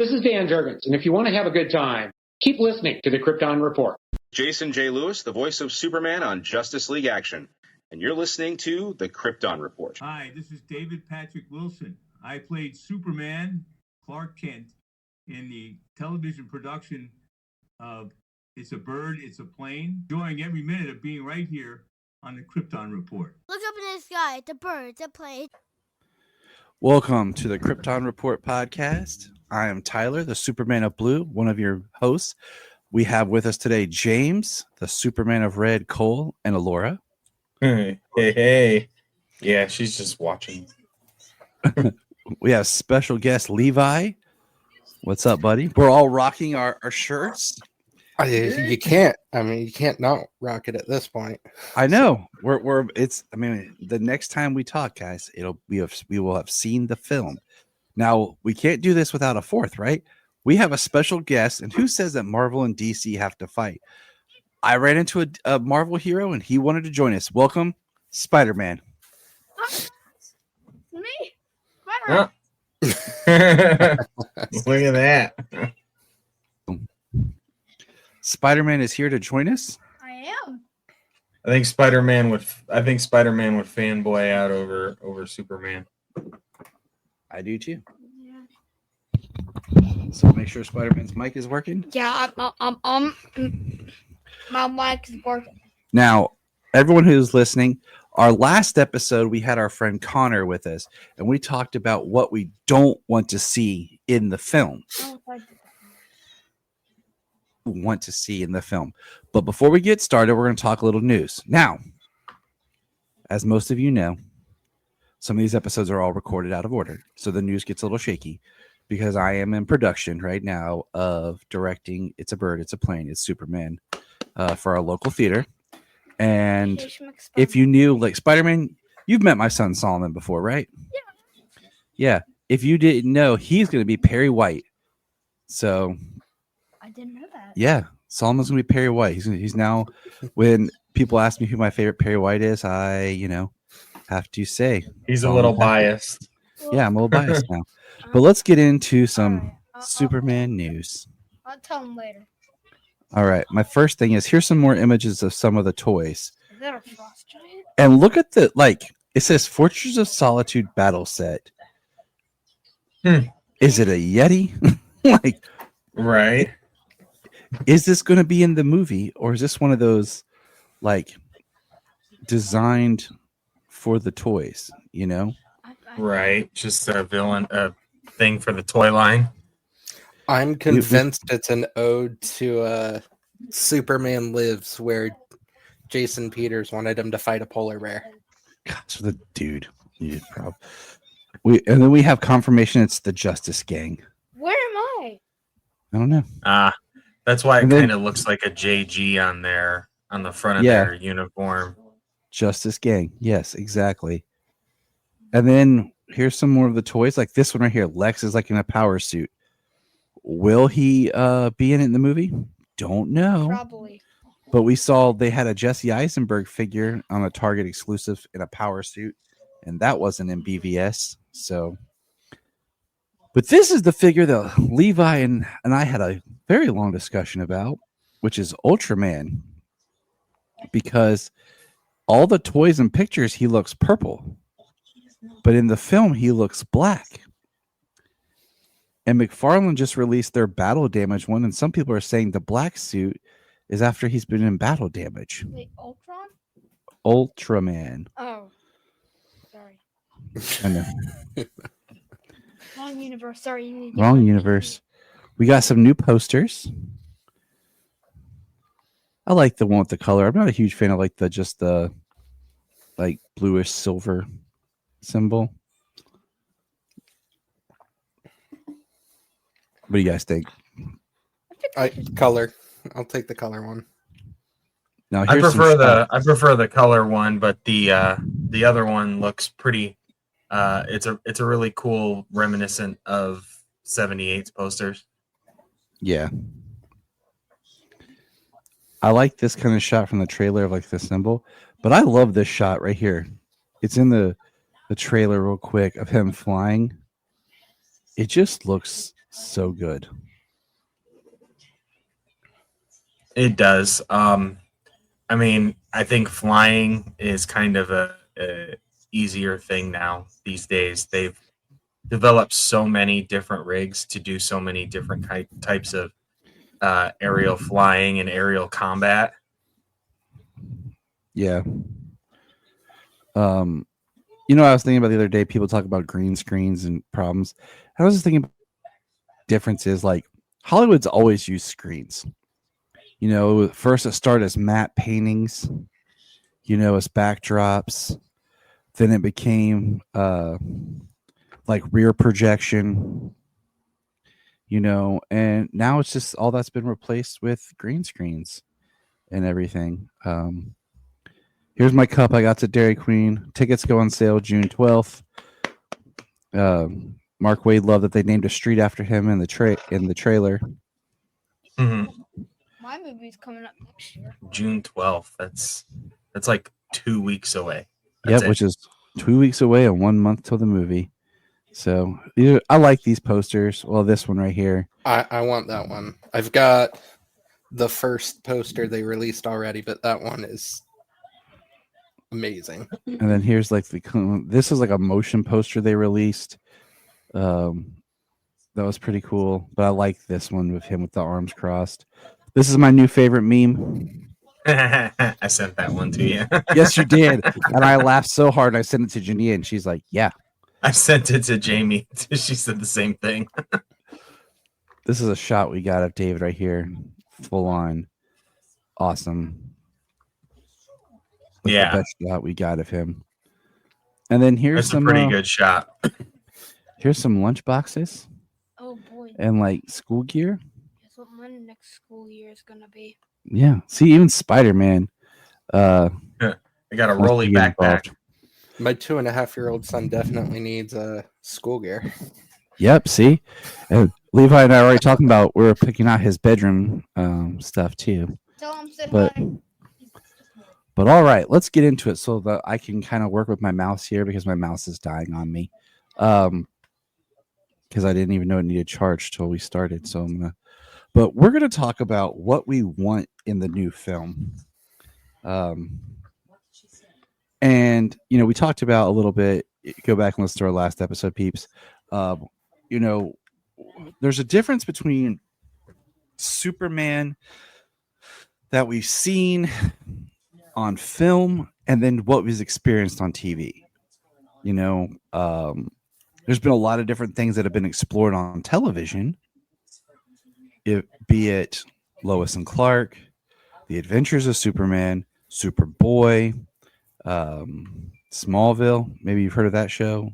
This is Dan Jurgens, and if you want to have a good time, keep listening to the Krypton Report. Jason J. Lewis, the voice of Superman on Justice League Action, and you're listening to the Krypton Report. Hi, this is David Patrick Wilson. I played Superman, Clark Kent, in the television production of It's a Bird, It's a Plane, enjoying every minute of being right here on the Krypton Report. Look up in the sky, it's a bird, it's a plane. Welcome to the Krypton Report podcast. I am Tyler, the Superman of Blue, one of your hosts. We have with us today James, the Superman of Red, Cole, and Alora. Hey. Yeah, she's just watching. We have special guest Levi. What's up, buddy? We're all rocking our shirts. You can't. I mean, you can't not rock it at this point. I know. The next time we talk, guys, we will have seen the film. Now, we can't do this without a fourth, right? We have a special guest, and who says that Marvel and DC have to fight? I ran into a Marvel hero, and he wanted to join us. Welcome, Spider-Man. Me? Oh. Look at that. Spider-Man is here to join us. I am. I think Spider-Man would fanboy out over Superman. I do too. Yeah. So make sure Spider-Man's mic is working. Yeah, my mic is working. Now, everyone who's listening, our last episode, we had our friend Connor with us, and we talked about what we don't want to see in the film. But before we get started, we're going to talk a little news. Now, as most of you know, some of these episodes are all recorded out of order, so the news gets a little shaky because I am in production right now of directing It's a Bird, It's a Plane, It's Superman for our local theater. And if you knew, like, Spider-Man, you've met my son Solomon before, right? Yeah. If you didn't know, he's going to be Perry White. So I didn't know that. yeah, Solomon's going to be Perry White. He's now, when people ask me who my favorite Perry White is, I, have to say He's a little biased. Yeah, I'm a little biased now. But let's get into some Superman news. I'll tell him later. All right. My first thing is, here's some more images of some of the toys. Is that a frost giant? And look at it says Fortress of Solitude battle set. Is it a Yeti? Right. Is this going to be in the movie, or is this one of those, designed for the toys, Right. Just a thing for the toy line. I'm convinced it's an ode to Superman Lives, where Jason Peters wanted him to fight a polar bear. Gosh, the dude. And then we have confirmation it's the Justice Gang. Where am I? I don't know. That's why it kind of looks like a JG on the front of their uniform. Justice Gang. Yes, exactly. And then here's some more of the toys. Like this one right here. Lex is in a power suit. Will he be in it in the movie? Don't know. Probably. But we saw they had a Jesse Eisenberg figure on a Target exclusive in a power suit, and that wasn't in BVS. So, but this is the figure that Levi and I had a very long discussion about, which is Ultraman, because all the toys and pictures he looks purple, but in the film he looks black. And McFarlane just released their battle damage one, and some people are saying the black suit is after he's been in battle damage. Wait, Ultron? Ultraman. Oh. Sorry. I know. Wrong universe. Sorry. Wrong universe. We got some new posters. I like the one with the color. I'm not a huge fan of the bluish silver symbol. What do you guys think? Color. I'll take the color one. Now I prefer the color one, but the other one looks pretty. It's a really cool reminiscent of 78's posters. Yeah. I like this kind of shot from the trailer of the symbol, but I love this shot right here. It's in the trailer real quick of him flying. It just looks so good. It does. I mean, I think flying is kind of a easier thing now these days. They've developed so many different rigs to do so many different types of aerial flying and aerial combat. Yeah. I was thinking about the other day, people talk about green screens and problems. I was just thinking difference is like Hollywood's always used screens. First it started as matte paintings, as backdrops. Then it became like rear projection, and now it's just all that's been replaced with green screens and everything. Here's my cup I got to Dairy Queen. Tickets go on sale June 12th. Mark Waid loved that they named a street after him in the trailer. Mm-hmm. My movie's coming up next year. June 12th. That's like 2 weeks away. Yep, which is 2 weeks away and 1 month till the movie. So I like these posters. Well, this one right here. I want that one. I've got the first poster they released already, but that one is amazing. And then here's like this is like a motion poster they released. That was pretty cool. But I like this one with him with the arms crossed. This is my new favorite meme. I sent that one to you. Yes, you did. And I laughed so hard. I sent it to Jania, and she's like, yeah. I sent it to Jamie. She said the same thing. This is a shot we got of David right here. Full on. Awesome. That's yeah. the best shot we got of him. And then here's That's a pretty good shot. Here's some lunch boxes. Oh boy. And like school gear. Guess what my next school year is gonna be. Yeah. See, even Spider-Man. I got a rolly backpack. My 2.5-year-old son definitely needs school gear. Yep. See, and Levi and I are already talking about we're picking out his bedroom stuff too. Tell him sit But high. but all right, let's get into it so that I can kind of work with my mouse here because my mouse is dying on me. Because I didn't even know it needed charge till we started. So but we're gonna talk about what we want in the new film. And we talked about a little bit. Go back and listen to our last episode, peeps. There's a difference between Superman that we've seen on film and then what was experienced on TV. There's been a lot of different things that have been explored on television, be it Lois and Clark, The Adventures of Superman, Superboy, Smallville. Maybe you've heard of that show,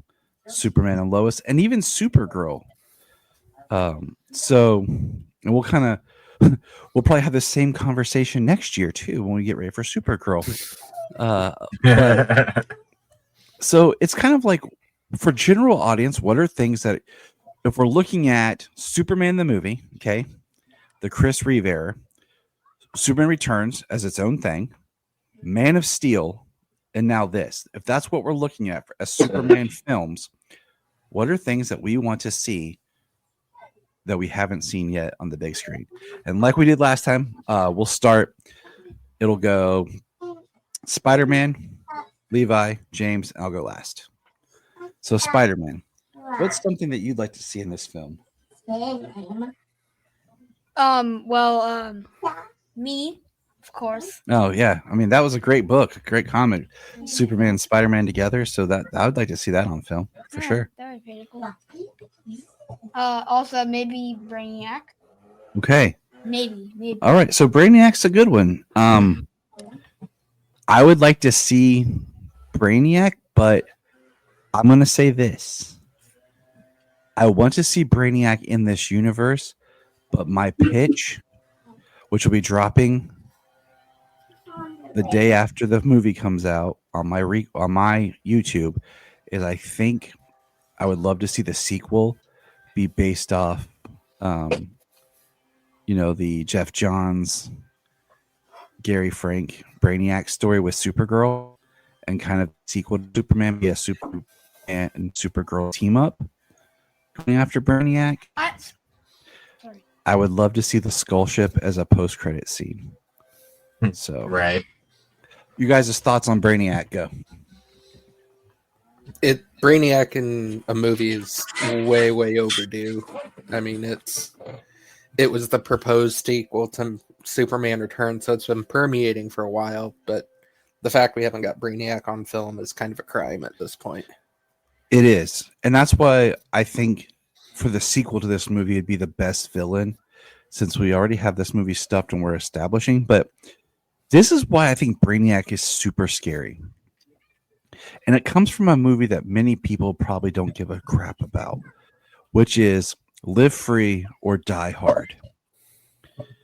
Superman and Lois, and even Supergirl. So we'll kind of we'll probably have the same conversation next year too when we get ready for Supergirl. So it's kind of like for general audience, what are things that if we're looking at Superman the movie, okay, the Chris Reeve era, Superman Returns as its own thing, Man of Steel, and now this. If that's what we're looking at as Superman films, what are things that we want to see that we haven't seen yet on the big screen? And like we did last time, we'll start. It'll go Spider-Man, Levi, James, and I'll go last. So Spider-Man, what's something that you'd like to see in this film? Me, of course. Oh yeah, I mean that was a great book, a great comic, Superman and Spider-Man together. So that I would like to see that on film for sure. That would be pretty cool. Also maybe Brainiac. Okay. Maybe. All right, so Brainiac's a good one. I would like to see Brainiac, but I'm going to say this. I want to see Brainiac in this universe, but my pitch, which will be dropping the day after the movie comes out on my YouTube, is I think I would love to see the sequel be based off, the Jeff Johns, Gary Frank Brainiac story with Supergirl, and kind of sequel to Superman, be a Superman and Supergirl team up going after Brainiac. Sorry. I would love to see the skull ship as a post-credit scene. So, Right. you guys' thoughts on Brainiac? Go. Brainiac in a movie is way, way overdue. I mean, it was the proposed sequel to Superman Returns, so it's been permeating for a while, but the fact we haven't got Brainiac on film is kind of a crime at this point. It is. And that's why I think for the sequel to this movie, it'd be the best villain, since we already have this movie stuffed and we're establishing. But this is why I think Brainiac is super scary. And it comes from a movie that many people probably don't give a crap about, which is Live Free or Die Hard.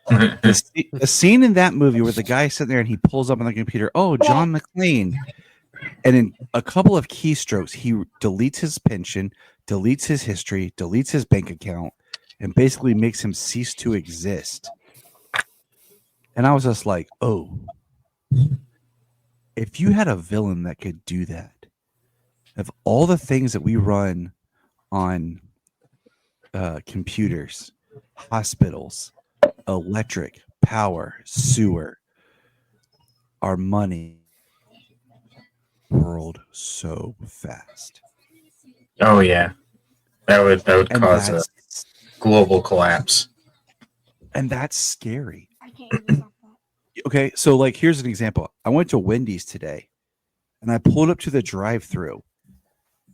The scene in that movie where the guy sitting there and he pulls up on the computer, oh, John McClane. And in a couple of keystrokes, he deletes his pension, deletes his history, deletes his bank account, and basically makes him cease to exist. And I was just like, oh, if you had a villain that could do that, of all the things that we run on computers, hospitals, electric, power, sewer, our money, world so fast. Oh yeah, that would And cause a global collapse. And that's scary. I can't even stop that. Okay, so like here's an example. I went to Wendy's today and I pulled up to the drive-thru,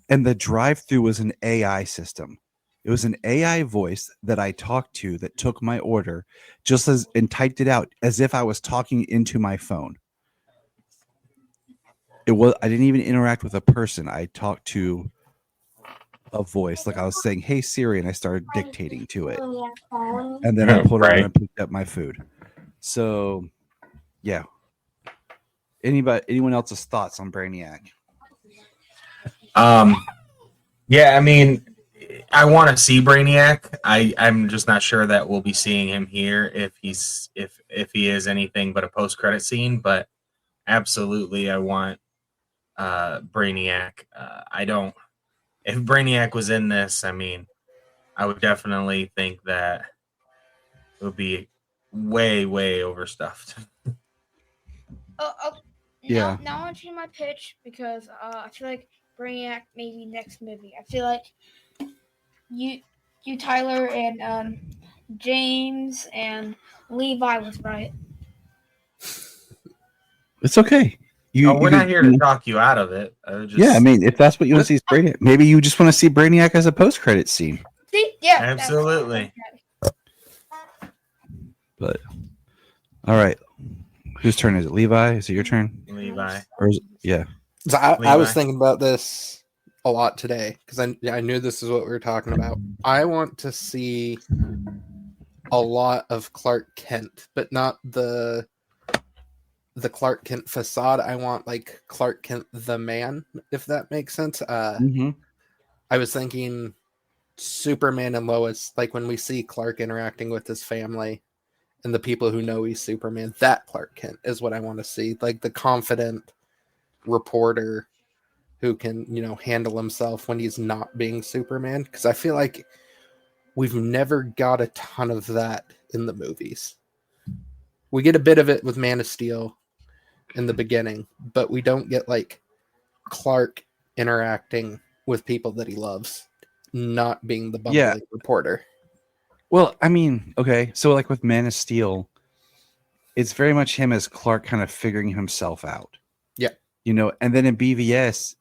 and the drive-thru was an AI system. It was an AI voice that I talked to that took my order just as and typed it out as if I was talking into my phone. I didn't even interact with a person. I talked to a voice, like I was saying, "Hey Siri," and I started dictating to it. And then I pulled it Right. and picked up my food. So yeah. Anyone else's thoughts on Brainiac? Yeah, I mean, I want to see Brainiac. I'm just not sure that we'll be seeing him here if he is anything but a post credit scene. But absolutely, I want Brainiac. I don't. If Brainiac was in this, I mean, I would definitely think that it would be way, way overstuffed. Yeah. Now I want to change my pitch because I feel like Brainiac maybe next movie. I feel like you Tyler and James and Levi was right. It's okay. We're not here to talk you out of it. Yeah, I mean, if that's what you want to see is Brainiac, maybe you just want to see Brainiac as a post-credit scene. See? Yeah, absolutely. But all right, whose turn is it? Levi? Is it your turn? Levi. Or yeah. So I was Levi. thinking about this a lot today because I knew this is what we were talking about. I want to see a lot of Clark Kent, but not the Clark Kent facade. I want like Clark Kent the man, if that makes sense. Mm-hmm. I was thinking Superman and Lois, like when we see Clark interacting with his family and the people who know he's Superman, that Clark Kent is what I want to see. Like the confident reporter who can, handle himself when he's not being Superman. Because I feel like we've never got a ton of that in the movies. We get a bit of it with Man of Steel in the beginning, but we don't get like Clark interacting with people that he loves, not being the bumbling reporter. Well, I mean, okay, so like with Man of Steel, it's very much him as Clark kind of figuring himself out. Yeah. And then in BVS,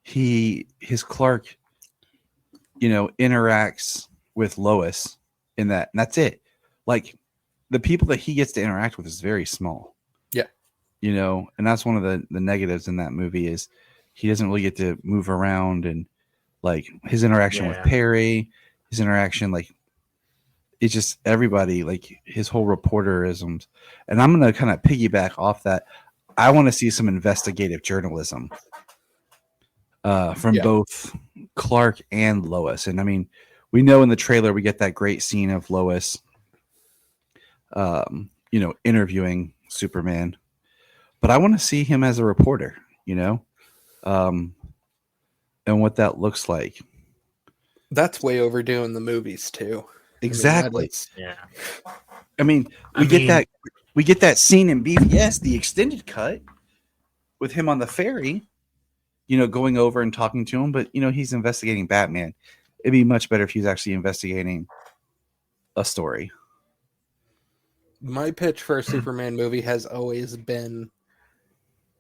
his Clark, interacts with Lois in that, and that's it. Like the people that he gets to interact with is very small. Yeah. And that's one of the negatives in that movie is he doesn't really get to move around, and like his interaction with Perry, his interaction, like it's just everybody, like his whole reporterisms. And I'm going to kind of piggyback off that. I want to see some investigative journalism from both Clark and Lois. And I mean, we know in the trailer, we get that great scene of Lois, interviewing Superman, but I want to see him as a reporter, and what that looks like. That's way overdue in the movies too. Exactly. Yeah. I mean, we get that scene in BVS, the extended cut, with him on the ferry, going over and talking to him, but he's investigating Batman. It'd be much better if he was actually investigating a story. My pitch for a Superman movie has always been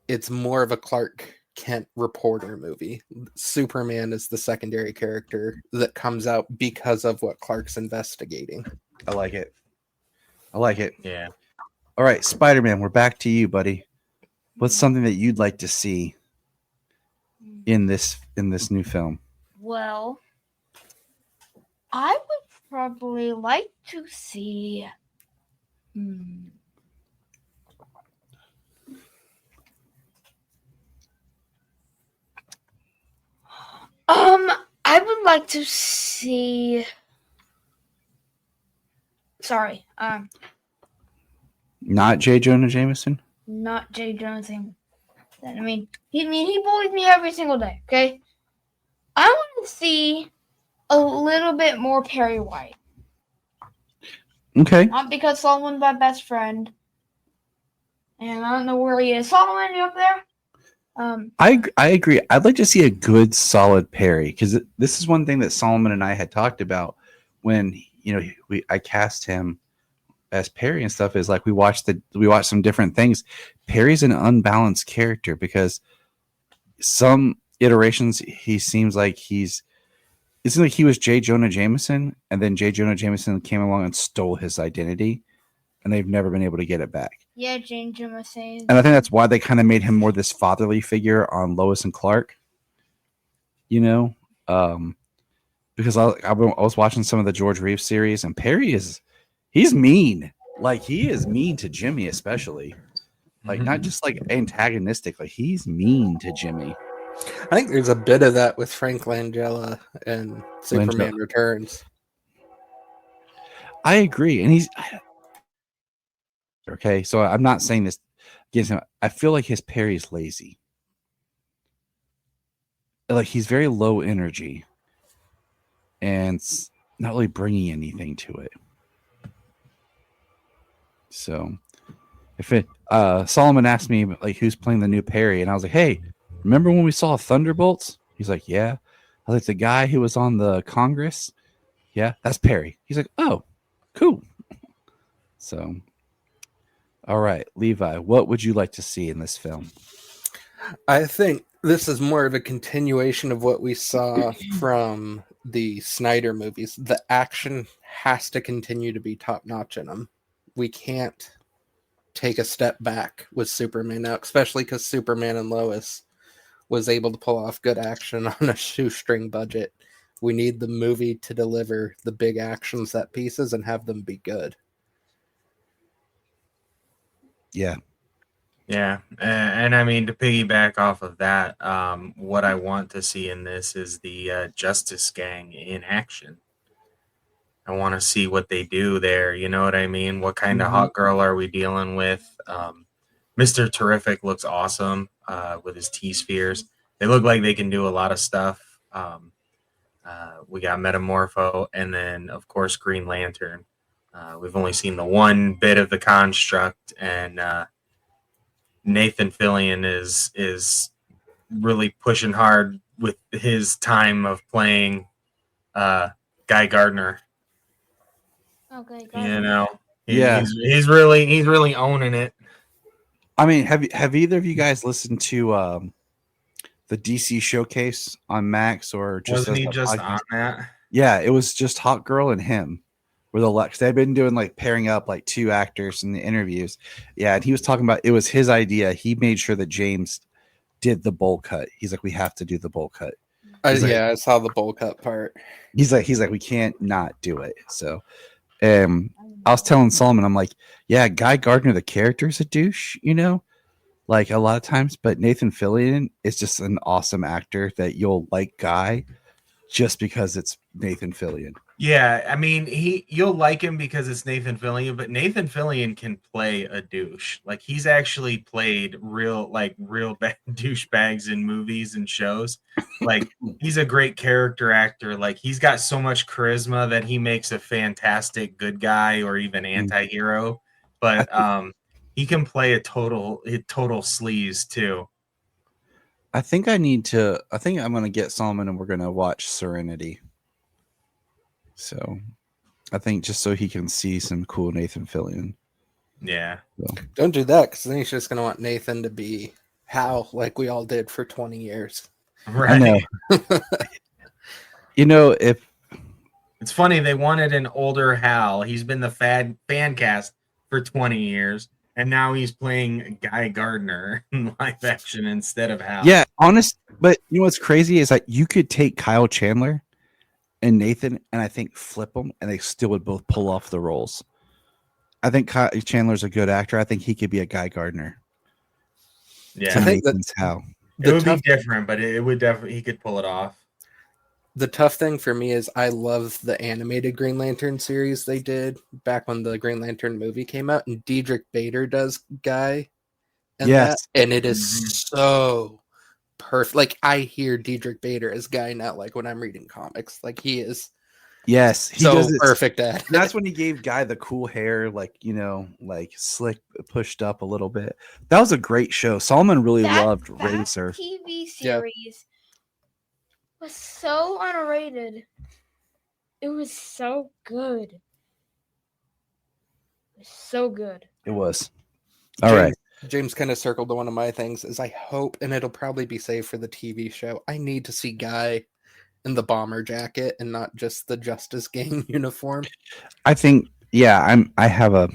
it's more of a Clark Kent reporter movie. Superman is the secondary character that comes out because of what Clark's investigating. I like it. Yeah. All right, Spider-Man, we're back to you, buddy. What's something that you'd like to see in this new film? Well, I would probably like to see. I would like to see. Sorry, Not J. Jonah Jameson? not J. Jonah Jameson. I mean, he bullies me every single day. Okay, I want to see a little bit more Perry White. Okay. Not because Solomon's my best friend, and I don't know where he is. Solomon, you up there? I agree. I'd like to see a good, solid Perry, because this is one thing that Solomon and I had talked about when I cast him as Perry and stuff. Is like we watched some different things. Perry's an unbalanced character because some iterations he seems like it seems like he was J. Jonah Jameson, and then J. Jonah Jameson came along and stole his identity, and they've never been able to get it back. Yeah, Jane Jim saying. And I think that's why they kind of made him more this fatherly figure on Lois and Clark. Because I was watching some of the George Reeves series, and Perry he's mean. Like, he is mean to Jimmy, especially. Like, not just like antagonistic. Like, he's mean to Jimmy. I think there's a bit of that with Frank Langella and Superman Returns. I agree, and he's okay. So I'm not saying this against him. I feel like his Perry's lazy. Like, he's very low energy, and not really bringing anything to it. So, Solomon asked me like who's playing the new Perry, and I was like, hey, remember when we saw Thunderbolts? He's like, yeah. I was like, the guy who was on the Congress? Yeah, that's Perry. He's like, oh, cool. So, all right, Levi, what would you like to see in this film? I think this is more of a continuation of what we saw from the Snyder movies. The action has to continue to be top notch in them. We can't take a step back with Superman now, especially because Superman and Lois was able to pull off good action on a shoestring budget. We need the movie to deliver the big action set pieces and have them be good. Yeah. Yeah. And I mean, to piggyback off of that, what I want to see in this is the Justice Gang in action. I want to see what they do there. You know what I mean? What kind of hot girl are we dealing with? Mr. Terrific looks awesome with his T-spheres. They look like they can do a lot of stuff. We got Metamorpho, and then, of course, Green Lantern. We've only seen the one bit of the construct, and Nathan Fillion is really pushing hard with his time of playing Guy Gardner. Okay, he's really owning it. I mean, have either of you guys listened to the DC Showcase on Max or just wasn't he just on that? Yeah, it was just Hot Girl and him. Because they've been doing like pairing up like two actors in the interviews. Yeah, and he was talking about it was his idea. He made sure that James did the bowl cut. He's like, we have to do the bowl cut. I saw the bowl cut part. He's like, we can't not do it. So I was telling Solomon, I'm like, yeah, Guy Gardner, the character is a douche, like a lot of times, but Nathan Fillion is just an awesome actor that you'll like Guy just because it's Nathan Fillion. Yeah, I mean, you'll like him because it's Nathan Fillion, but Nathan Fillion can play a douche. Like he's actually played real bad douchebags in movies and shows. Like he's a great character actor. Like he's got so much charisma that he makes a fantastic good guy or even anti-hero. I But think, he can play a total sleaze too. I think I'm going to get Solomon and we're going to watch Serenity. So I think just so he can see some cool Nathan Fillion. Yeah. So. Don't do that, because then he's just going to want Nathan to be Hal, like we all did for 20 years. Right. I know. You know, if it's funny, they wanted an older Hal. He's been the fan cast for 20 years, and now he's playing Guy Gardner in live action instead of Hal. Yeah, but you know what's crazy is that you could take Kyle Chandler and Nathan, and I think flip them, and they still would both pull off the roles. I think Kyle Chandler's a good actor. I think he could be a Guy Gardner. Yeah, I think Nathan's Hal. It would be different, but it would definitely, he could pull it off. The tough thing for me is I love the animated Green Lantern series they did back when the Green Lantern movie came out, and Diedrich Bader does Guy. Yes. And it is so perfect. Like I hear Diedrich Bader as Guy now, like when I'm reading comics. Like he is he so does it. perfect at it. That's when he gave Guy the cool hair, like, you know, like slick, pushed up a little bit. That was a great show. Solomon really loved Razor. TV series was so underrated. It was so good. It was so good. It was. All right. James kind of circled to one of my things is I hope, and it'll probably be saved for the TV show, I need to see Guy in the bomber jacket and not just the Justice Gang uniform. I think, yeah, I have a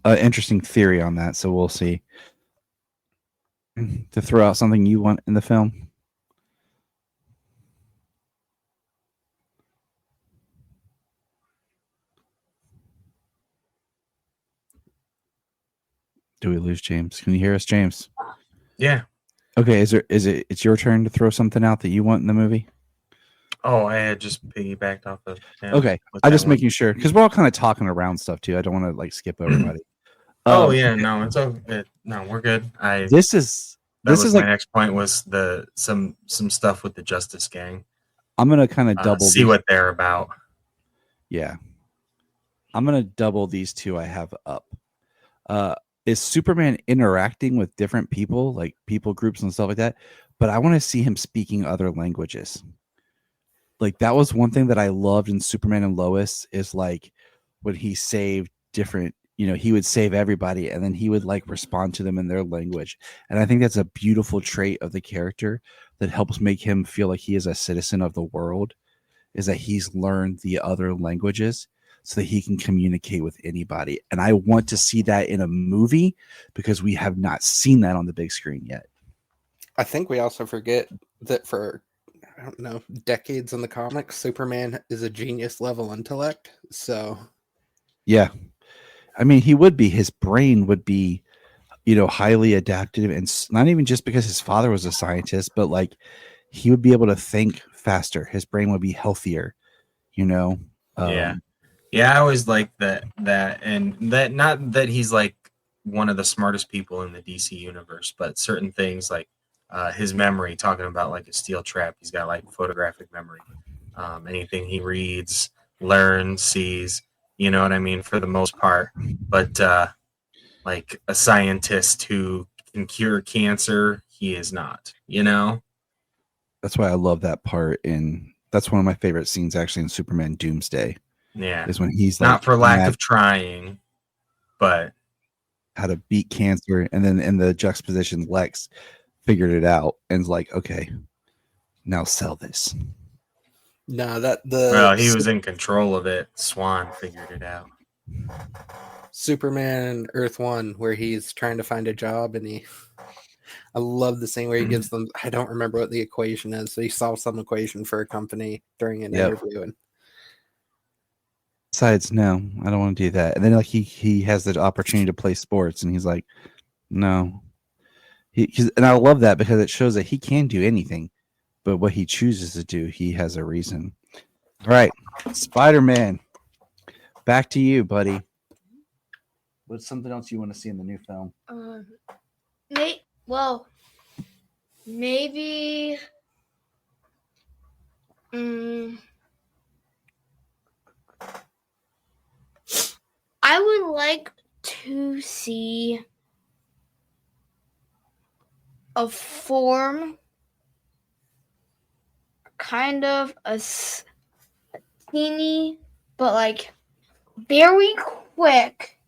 interesting theory on that, so we'll see. To throw out something you want in the film. Do we lose James? Can you hear us, James? Yeah. Okay, it's your turn to throw something out that you want in the movie? Oh, I had just piggybacked off of. Yeah, okay, I'm just making sure because we're all kind of talking around stuff too. I don't want to like skip everybody. Yeah, no, it's okay. No, we're good. This is my like, next point was some stuff with the Justice Gang. I'm gonna kind of double see what they're about. Yeah, I'm gonna double these two I have up. Is Superman interacting with different people, like people groups and stuff like that? But I want to see him speaking other languages. Like that was one thing that I loved in Superman and Lois is like when he saved different, you know, he would save everybody and then he would like respond to them in their language. And I think that's a beautiful trait of the character that helps make him feel like he is a citizen of the world, is that he's learned the other languages so that he can communicate with anybody. And I want to see that in a movie because we have not seen that on the big screen yet. I think we also forget that for, I don't know, decades in the comics, Superman is a genius level intellect. So, yeah. I mean, he would be, his brain would be, you know, highly adaptive, and not even just because his father was a scientist, but like he would be able to think faster. His brain would be healthier, you know? Yeah, I always like that, and that not that he's like one of the smartest people in the DC universe, but certain things like his memory, talking about like a steel trap, he's got like photographic memory. Anything he reads, learns, sees, you know what I mean, for the most part. But like a scientist who can cure cancer, he is not, you know? That's why I love that part that's one of my favorite scenes actually in Superman Doomsday. Yeah, is when he's not like, for lack of trying, but how to beat cancer, and then in the juxtaposition, Lex figured it out and's like, okay, now sell this. No, he was in control of it. Swan figured it out. Superman Earth 1, where he's trying to find a job, and I love the scene where he gives them, I don't remember what the equation is, so he solves some equation for a company during an interview, and decides, no, I don't want to do that. And then like he has the opportunity to play sports, and he's like, no. And I love that because it shows that he can do anything, but what he chooses to do, he has a reason. All right, Spider-Man. Back to you, buddy. What's something else you want to see in the new film? Maybe. I would like to see a form, kind of a teeny, but like very quick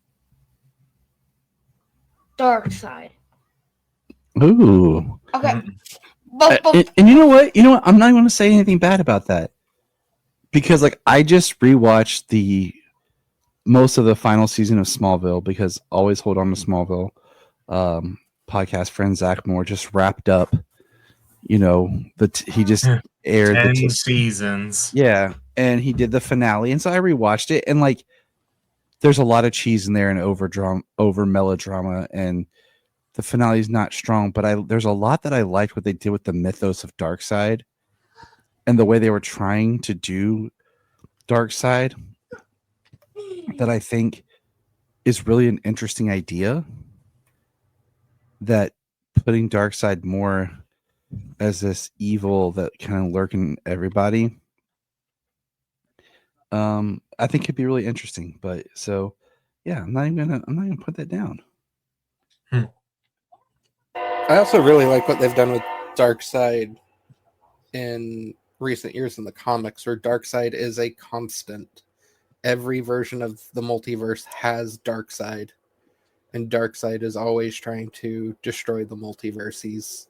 dark side. Ooh. Okay. And you know what? I'm not going to say anything bad about that because, like, I just rewatched most of the final season of Smallville because always hold on to Smallville. Podcast friend Zach Moore just wrapped up. He just aired 10 seasons. Yeah, and he did the finale, and so I rewatched it, and like, there's a lot of cheese in there and over melodrama, and the finale is not strong, but there's a lot that I liked what they did with the mythos of Darkseid and the way they were trying to do Darkseid that I think is really an interesting idea, that putting Darkseid more as this evil that kind of lurking everybody, I think could be really interesting. But so yeah, I'm not even gonna put that down. I also really like what they've done with Darkseid in recent years in the comics, where Darkseid is a constant. Every version of the multiverse has Darkseid, and Darkseid is always trying to destroy the multiverse. He's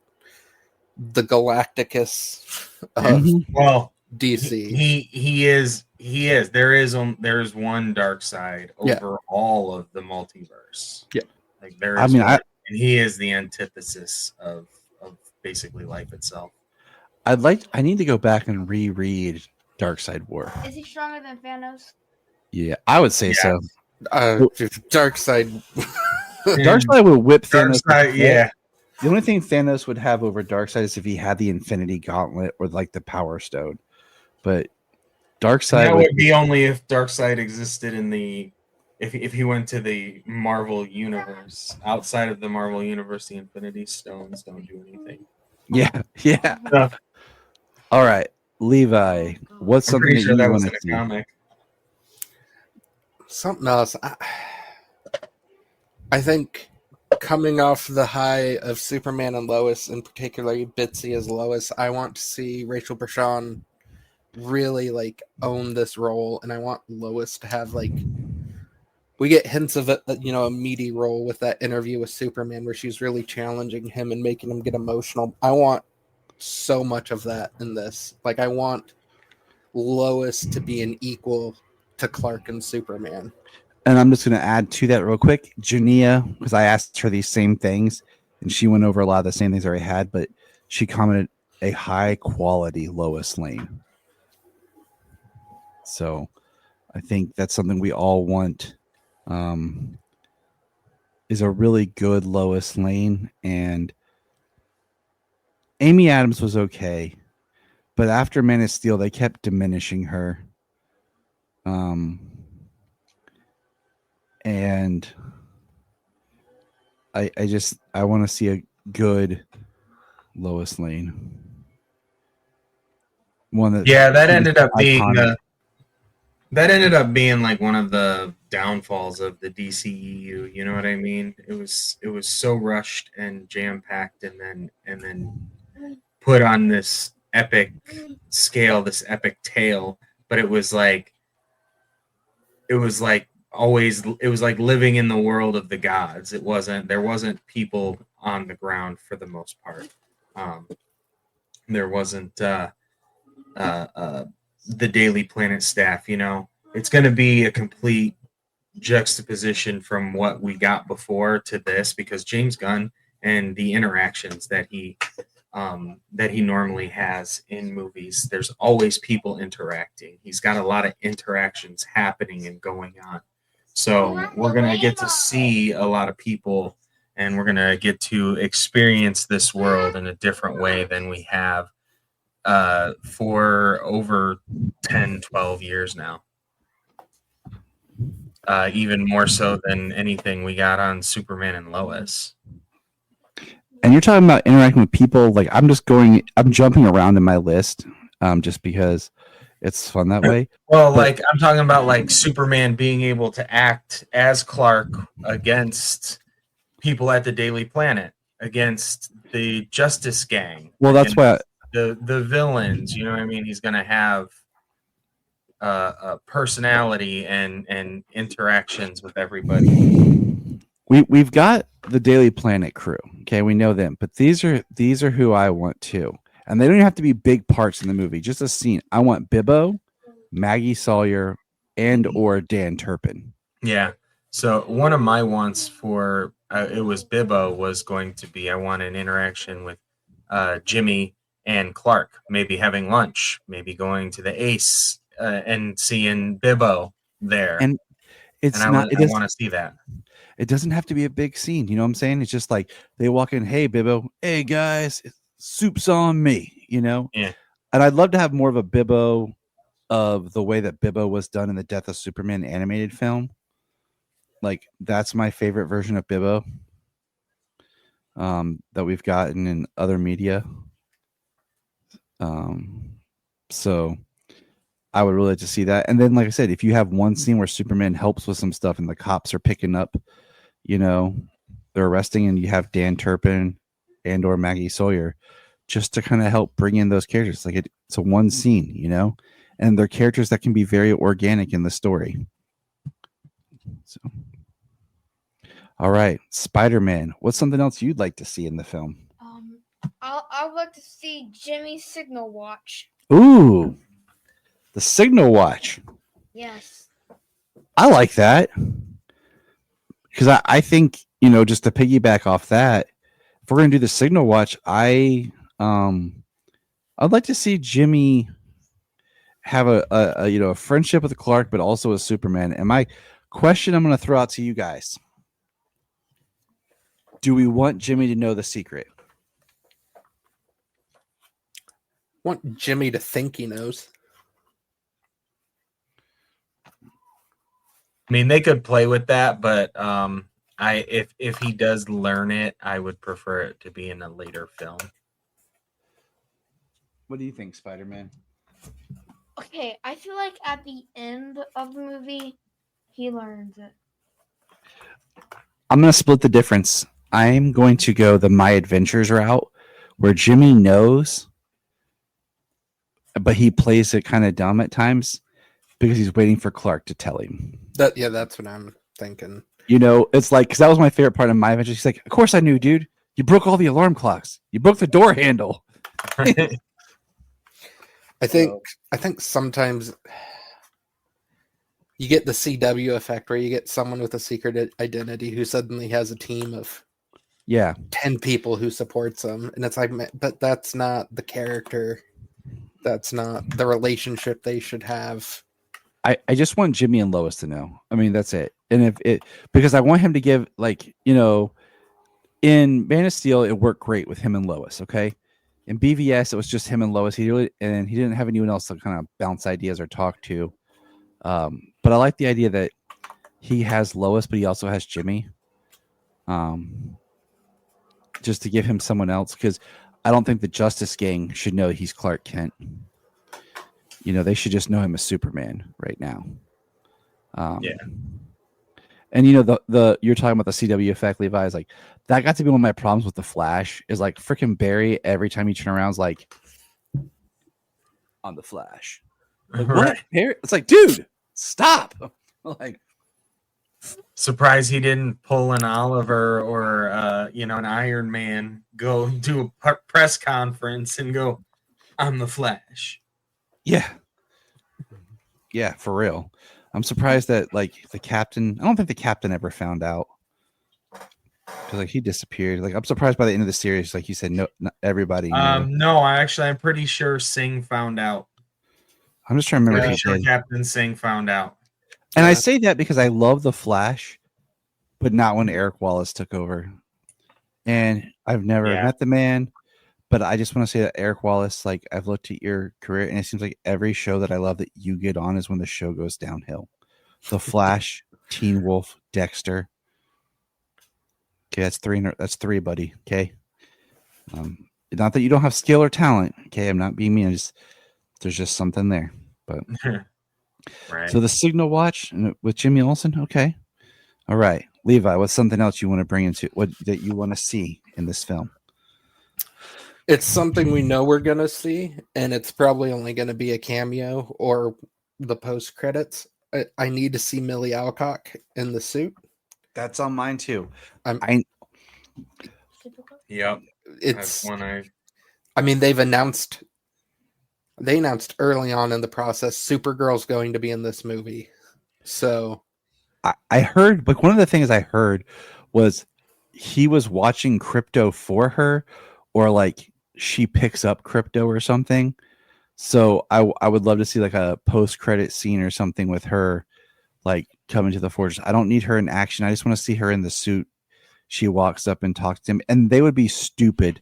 the Galacticus of DC. He is. There is one Darkseid over all of the multiverse. Yeah, like there is. And he is the antithesis of basically life itself. I need to go back and reread Darkseid War. Is he stronger than Thanos? Yeah, I would say so. Darkseid would whip Thanos. Yeah. The only thing Thanos would have over Darkseid is if he had the Infinity Gauntlet or like the Power Stone. But Darkseid would be only if Darkseid existed in the if he went to the Marvel universe. Outside of the Marvel universe, the Infinity Stones don't do anything. Yeah. All right, Levi, what's something that you want to see? Comic. Something else. I think coming off the high of Superman and Lois, and particularly Bitsy as Lois, I want to see Rachel Brosnahan really like own this role, and I want Lois to have like, we get hints of it, a meaty role with that interview with Superman where she's really challenging him and making him get emotional. I want so much of that in this. Like, I want Lois to be an equal to Clark and Superman. And I'm just going to add to that real quick, Jania, because I asked her these same things, and she went over a lot of the same things I already had, but she commented a high quality Lois Lane. So I think that's something we all want, is a really good Lois Lane. And Amy Adams was okay, but after Man of Steel, they kept diminishing her. And I want to see a good Lois Lane. One that ended up being like one of the downfalls of the DCEU. You know what I mean? It was so rushed and jam packed, and then put on this epic scale, this epic tale. But it was like living in the world of the gods. There wasn't people on the ground for the most part. There wasn't the Daily Planet staff. It's going to be a complete juxtaposition from what we got before to this, because James Gunn and the interactions that he normally has in movies, there's always people interacting. He's got a lot of interactions happening and going on. So we're going to get to see a lot of people, and we're going to get to experience this world in a different way than we have for over 10, 12 years now. Even more so than anything we got on Superman and Lois. And you're talking about interacting with people. Like I'm jumping around in my list, just because it's fun that way. Well, like I'm talking about like Superman being able to act as Clark against people at the Daily Planet, against the Justice Gang. Well, that's why the villains. You know what I mean? He's going to have a personality and interactions with everybody. We've got the Daily Planet crew. Okay, we know them, but these are who I want too, and they don't even have to be big parts in the movie. Just a scene. I want Bibbo, Maggie Sawyer, and or Dan Turpin. Yeah. So one of my wants for it was Bibbo was going to be I want an interaction with Jimmy and Clark, maybe having lunch, maybe going to the Ace and seeing Bibbo there. And I want to see that. It doesn't have to be a big scene. You know what I'm saying? It's just like they walk in, hey, Bibbo, hey, guys, soup's on me, you know? Yeah. And I'd love to have more of a Bibbo of the way that Bibbo was done in the Death of Superman animated film. Like, that's my favorite version of Bibbo that we've gotten in other media. So I would really like to see that. And then, like I said, if you have one scene where Superman helps with some stuff and the cops are picking up, you know, they're arresting, and you have Dan Turpin and or Maggie Sawyer just to kind of help bring in those characters. Like it's a one scene, you know, and they're characters that can be very organic in the story. So, all right, Spider-Man. What's something else you'd like to see in the film? I would like to see Jimmy's signal watch. Ooh, the signal watch. Yes. I like that. Because I think, you know, just to piggyback off that, if we're going to do the signal watch, I'd like to see Jimmy have a friendship with Clark, but also with Superman. And my question I'm going to throw out to you guys: do we want Jimmy to know the secret? Want Jimmy to think he knows. I mean, they could play with that, but if he does learn it, I would prefer it to be in a later film. What do you think, Spider-Man? Okay, I feel like at the end of the movie, he learns it. I'm going to split the difference. I'm going to go the My Adventures route, where Jimmy knows, but he plays it kind of dumb at times because he's waiting for Clark to tell him. That's what I'm thinking. You know, it's like, because that was my favorite part of My Adventures. He's like, of course I knew, dude. You broke all the alarm clocks. You broke the door handle. I think sometimes you get the CW effect where you get someone with a secret identity who suddenly has a team of 10 people who supports them, and it's like, but that's not the character. That's not the relationship they should have. I just want Jimmy and Lois to know. I mean, that's it. And because I want him to give, like, you know, in Man of Steel, it worked great with him and Lois. Okay. In BVS, it was just him and Lois. He didn't have anyone else to kind of bounce ideas or talk to. But I like the idea that he has Lois, but he also has Jimmy. Just to give him someone else, because I don't think the Justice Gang should know he's Clark Kent. You know, they should just know him as Superman right now. Yeah. And you know, the you're talking about the CW effect, Levi, is like that got to be one of my problems with the Flash. Is like freaking Barry every time you turn around is like on the Flash. Like, right. What? Barry? It's like, dude, stop. Like, surprised he didn't pull an Oliver or an Iron Man, go do a press conference and go, I'm the Flash. Yeah, for real. I'm surprised that like the captain. I don't think the captain ever found out, because like he disappeared. Like, I'm surprised by the end of the series, like you said, no, not everybody knew. No, I'm pretty sure Singh found out. I'm just trying to remember. Pretty sure Captain Singh found out. And I say that because I love the Flash, but not when Eric Wallace took over. And I've never met the man, But I just want to say that Eric Wallace, like I've looked at your career, and it seems like every show that I love that you get on is when the show goes downhill. The Flash, Teen Wolf, Dexter. Okay, that's three. That's three, buddy. Okay. Not that you don't have skill or talent. Okay, I'm not being mean. There's just something there. But Right. so the Signal Watch with Jimmy Olsen. Okay. All right, Levi. What's something else you want to bring into what that you want to see in this film? It's something we know we're gonna see, and it's probably only gonna be a cameo or the post credits. I need to see Millie Alcock in the suit. That's on mine too. Yep. It's That's one I mean, they announced early on in the process Supergirl's going to be in this movie. So I heard, like one of the things I heard was he was watching Crypto for her, or like she picks up Crypto or something. So I would love to see like a post credit scene or something with her, like coming to the fortress. I don't need her in action. I just want to see her in the suit. She walks up and talks to him, and they would be stupid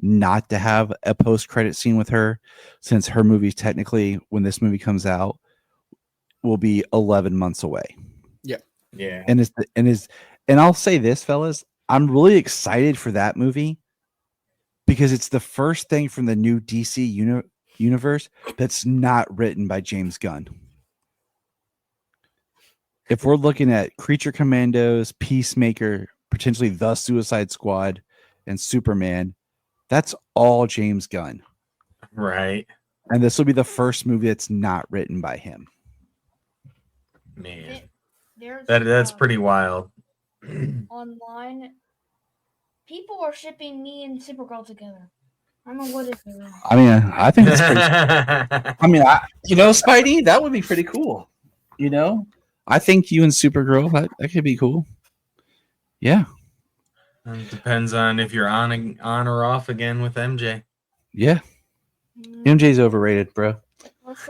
not to have a post credit scene with her, since her movie technically, when this movie comes out, will be 11 months away. Yeah. And I'll say this, fellas, I'm really excited for that movie because it's the first thing from the new DC universe that's not written by James Gunn. If we're looking at Creature Commandos, Peacemaker, potentially The Suicide Squad, and Superman, that's all James Gunn. Right. And this will be the first movie that's not written by him. Man. There's That's pretty wild. online. People are shipping me and Supergirl together. I don't know what is it. I mean, I think that's pretty. I mean, Spidey, that would be pretty cool. I think you and Supergirl, that could be cool. Yeah. It depends on if you're on or off again with MJ. Yeah. MJ's overrated, bro.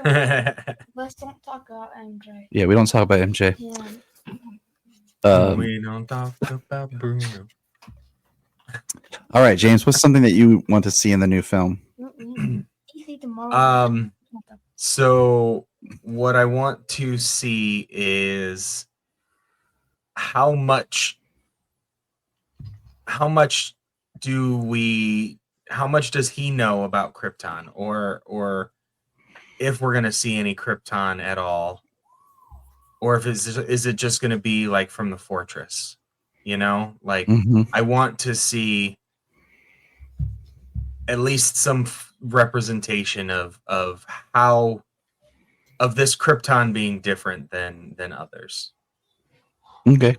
Let's don't talk about MJ. Yeah, we don't talk about MJ. Yeah. We don't talk about Bruno. All right, James, what's something that you want to see in the new film? DC tomorrow. So what I want to see is how much does he know about Krypton, or if we're going to see any Krypton at all, or if is it just going to be like from the Fortress, I want to see at least some representation of this Krypton being different than others. Okay.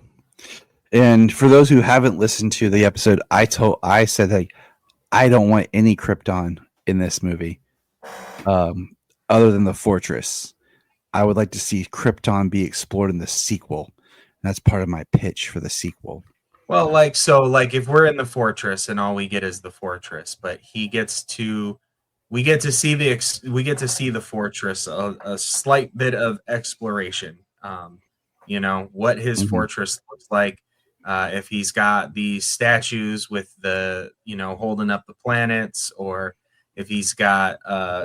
And for those who haven't listened to the episode, I said that I don't want any Krypton in this movie, other than the Fortress. I would like to see Krypton be explored in the sequel. That's part of my pitch for the sequel. Well, if we're in the Fortress and all we get is the Fortress, but we get to see the Fortress, a slight bit of exploration. What his fortress looks like. If he's got these statues with the, holding up the planets, or if he's got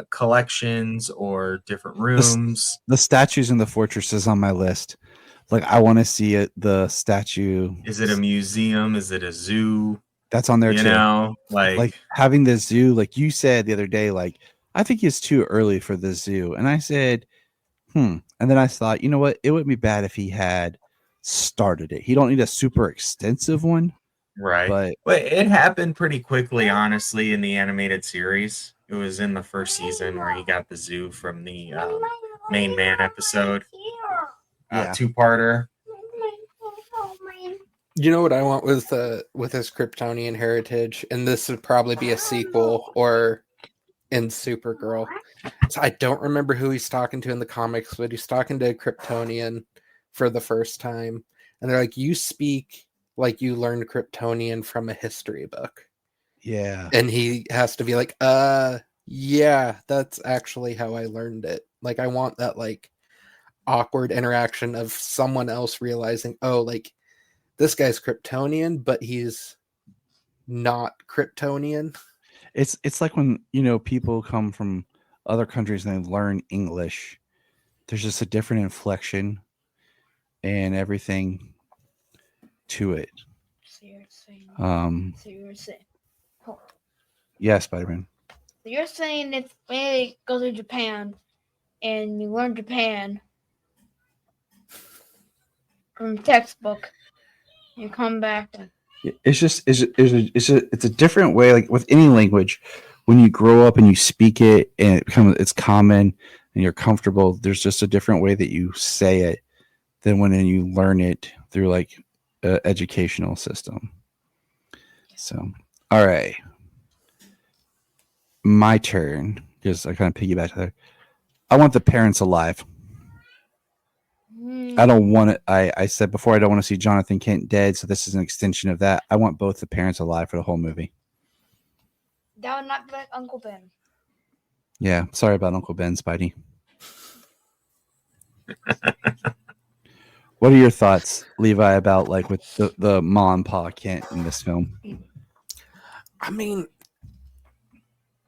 collections or different rooms. The statues in the Fortress is on my list. Like, I want to see it. The statue. Is it a museum? Is it a zoo? That's on there too. Like having the zoo, like you said the other day, like, I think it's too early for the zoo. And I said, And then I thought, you know what? It wouldn't be bad if he had started it. He don't need a super extensive one. Right. But it happened pretty quickly, honestly, in the animated series. It was in the first season where he got the zoo from the Main Man episode. Two-parter. You know what I want with his Kryptonian heritage, and this would probably be a sequel or in Supergirl. So I don't remember who he's talking to in the comics, but he's talking to a Kryptonian for the first time, and they're like, "You speak like you learned Kryptonian from a history book." Yeah, and he has to be like, yeah, that's actually how I learned it. Like, I want that like awkward interaction of someone else realizing, oh, like, this guy's Kryptonian, but he's not Kryptonian. It's like when people come from other countries and they learn English. There's just a different inflection and everything to it. So you're saying. Um, So you're saying. Hold on. yeah, Spider-Man. So you're saying it's when they go to Japan and you learn Japan from textbook, you come back and It's a different way. Like with any language, when you grow up and you speak it and it's common and you're comfortable, there's just a different way that you say it than when you learn it through like an educational system. So, all right, my turn. Because I kind of piggyback there. I want the parents alive. I don't want it. I said before I don't want to see Jonathan Kent dead, so this is an extension of that. I want both the parents alive for the whole movie. That would not be like Uncle Ben. Yeah, sorry about Uncle Ben, Spidey. What are your thoughts, Levi, about like with the Ma and Pa Kent in this film? I mean,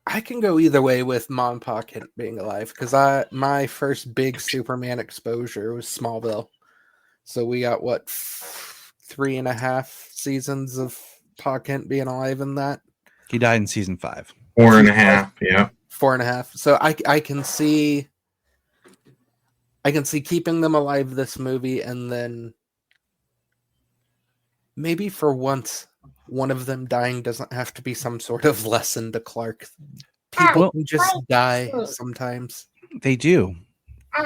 I can go either way with Ma and Pa Kent being alive because my first big Superman exposure was Smallville. So we got 3.5 seasons of Pa Kent being alive in that. He died in season 5. 4.5. Yeah. 4.5. So I can see keeping them alive this movie, and then maybe for once one of them dying doesn't have to be some sort of lesson to Clark. People can just die sometimes. They do.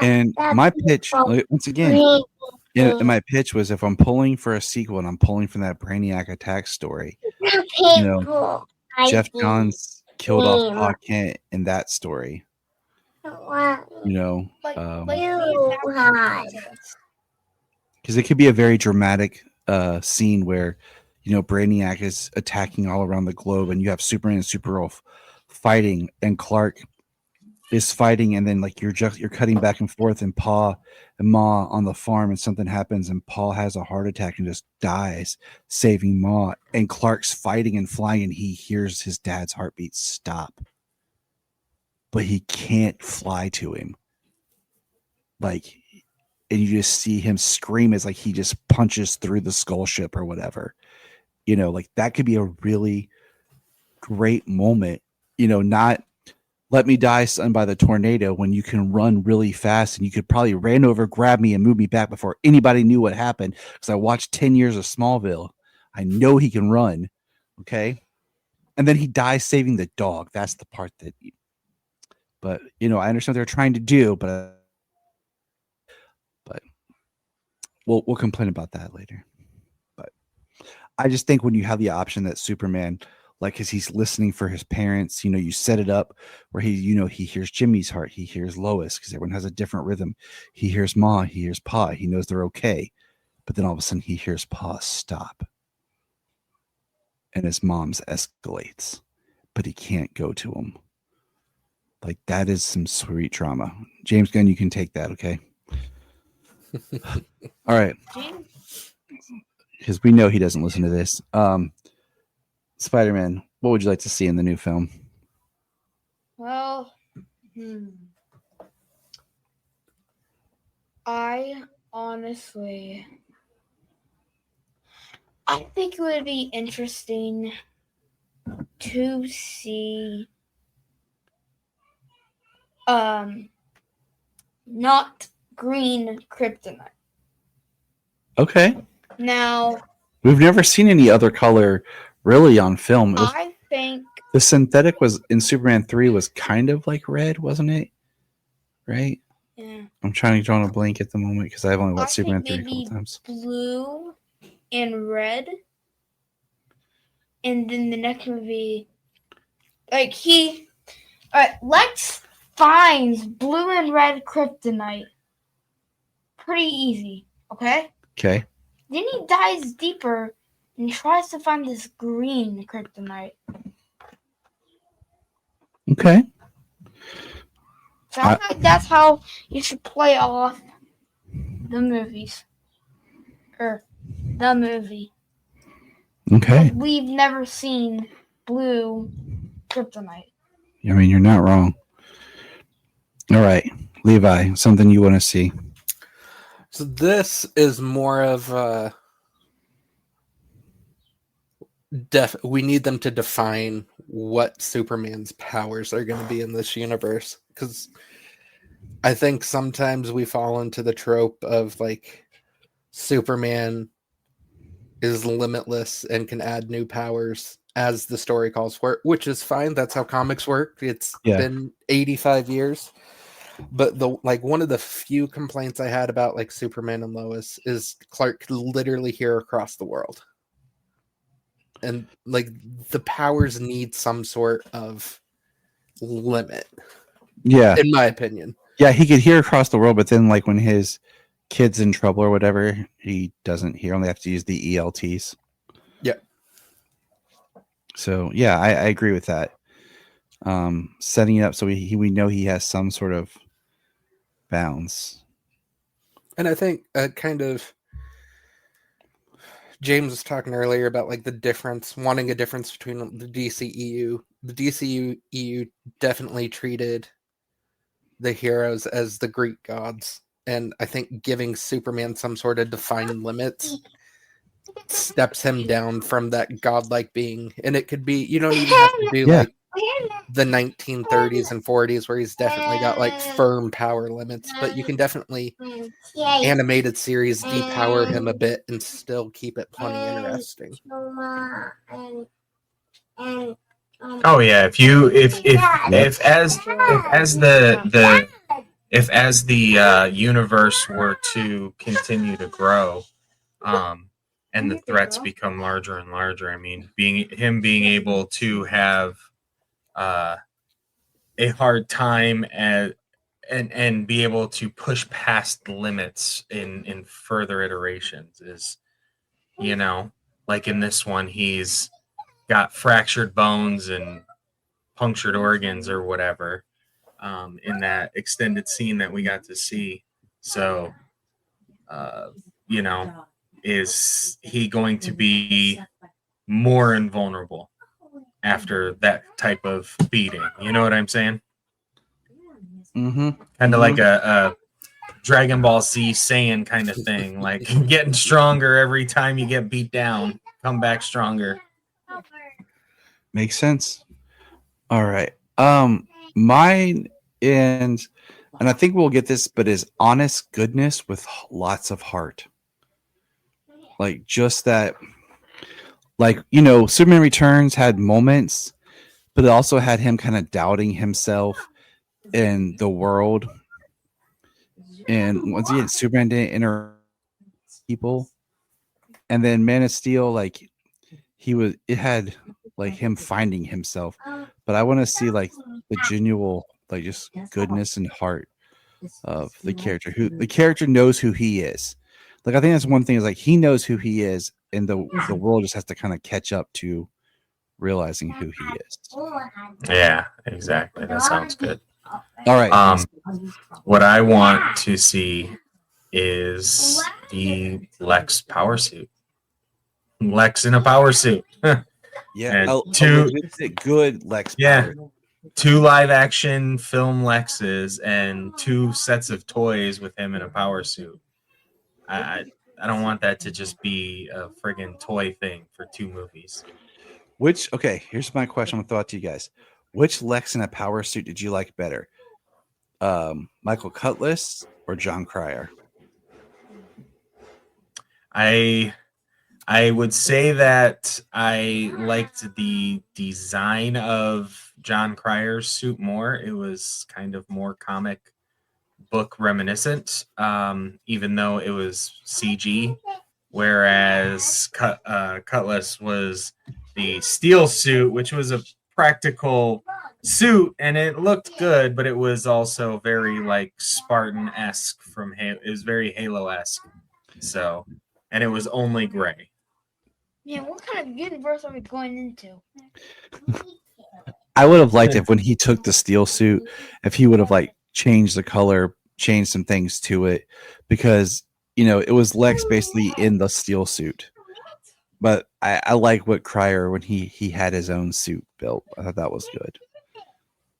And my pitch, once again, my pitch was if I'm pulling for a sequel and I'm pulling from that Brainiac attack story, Jeff Johns killed off Pa Kent in that story. Because it could be a very dramatic scene where Brainiac is attacking all around the globe and you have Superman and Supergirl fighting and Clark is fighting, and then like you're cutting back and forth, and Pa and Ma on the farm, and something happens and Pa has a heart attack and just dies saving Ma, and Clark's fighting and flying and he hears his dad's heartbeat stop, but he can't fly to him, like, and you just see him scream as like he just punches through the skull ship or whatever, like that could be a really great moment, not let me die, son, by the tornado, when you can run really fast and you could probably ran over, grab me, and move me back before anybody knew what happened. Because I watched 10 years of Smallville. I know he can run. Okay. And then he dies saving the dog. That's the part that, but I understand what they're trying to do, but we'll complain about that later. But I just think when you have the option that Superman, like, because he's listening for his parents, you set it up where he hears Jimmy's heart, he hears Lois, because everyone has a different rhythm. He hears Ma, he hears Pa, he knows they're okay. But then all of a sudden he hears Pa stop. And his mom's escalates, but he can't go to him. Like, that is some sweet trauma. James Gunn, you can take that, okay? All right. Because we know he doesn't listen to this. Spider-Man, what would you like to see in the new film? Well, I think it would be interesting to see not green kryptonite. Okay. Now, we've never seen any other color really on film. I think the synthetic was in Superman 3 was kind of like red, wasn't it? Right? Yeah. I'm trying to draw a blank at the moment because I've only watched Superman 3 a couple times. Blue and red. And then the next movie, like Lex finds blue and red kryptonite. Pretty easy, okay? Okay. Then he dives deeper and tries to find this green kryptonite. Okay. So I think that's how you should play off the movies. Or the movie. Okay. We've never seen blue kryptonite. I mean, you're not wrong. All right, Levi, something you want to see? So this is more of we need them to define what Superman's powers are going to be in this universe, because I think sometimes we fall into the trope of like Superman is limitless and can add new powers as the story calls for it, which is fine. That's how comics work. It's been 85 years. But one of the few complaints I had about like Superman and Lois is Clark could literally hear across the world. And like the powers need some sort of limit. Yeah. In my opinion. Yeah, he could hear across the world, but then like when his kid's in trouble or whatever, he doesn't hear. Only have to use the ELTs. Yeah. So yeah, I agree with that. Setting it up so we know he has some sort of bounds. And I think kind of James was talking earlier about like the difference, wanting a difference between the DCEU. The DCEU definitely treated the heroes as the Greek gods. And I think giving Superman some sort of defined limits steps him down from that godlike being. And it could be, you don't even have to do like the 1930s and 40s where he's definitely got like firm power limits, but you can definitely animated series depower him a bit and still keep it plenty interesting. Oh yeah, if as the universe were to continue to grow, and the threats become larger and larger, I mean, being able to have a hard time and be able to push past limits in further iterations is, like in this one, he's got fractured bones and punctured organs or whatever, in that extended scene that we got to see. So, is he going to be more invulnerable after that type of beating? You know what I'm saying? Mm-hmm. Kind of like a Dragon Ball Z Saiyan kind of thing, like getting stronger every time you get beat down, come back stronger. Makes sense. All right. Mine and I think we'll get this, but is honest goodness with lots of heart. Like just that, like, Superman Returns had moments, but it also had him kind of doubting himself and the world. And once again, Superman didn't enter people. And then Man of Steel, like it had like him finding himself. But I want to see like the genuine, like just goodness and heart of the character. Who the character knows who he is. Like I think that's one thing is like he knows who he is, and the world just has to kind of catch up to realizing who he is. Yeah, exactly. That sounds good. All right. What I want to see is the Lex power suit. Lex in a power suit. Yeah, good Lex. Yeah, power. 2 live action film Lexes and 2 sets of toys with him in a power suit. I don't want that to just be a friggin' toy thing for 2 movies. Here's my question. I'm gonna throw out to you guys. Which Lex in a power suit did you like better? Michael Cutlass or John Cryer? I would say that I liked the design of John Cryer's suit more. It was kind of more comic book reminiscent, even though it was CG, whereas Cutlass was the steel suit, which was a practical suit, and it looked good, but it was also very like Spartan-esque from Halo. It was very Halo-esque. So, and it was only gray. Yeah, what kind of universe are we going into? I would have liked if when he took the steel suit, if he would have like changed the color, changed some things to it, because it was Lex basically in the steel suit. but I like what Cryer when he had his own suit built. I thought that was good.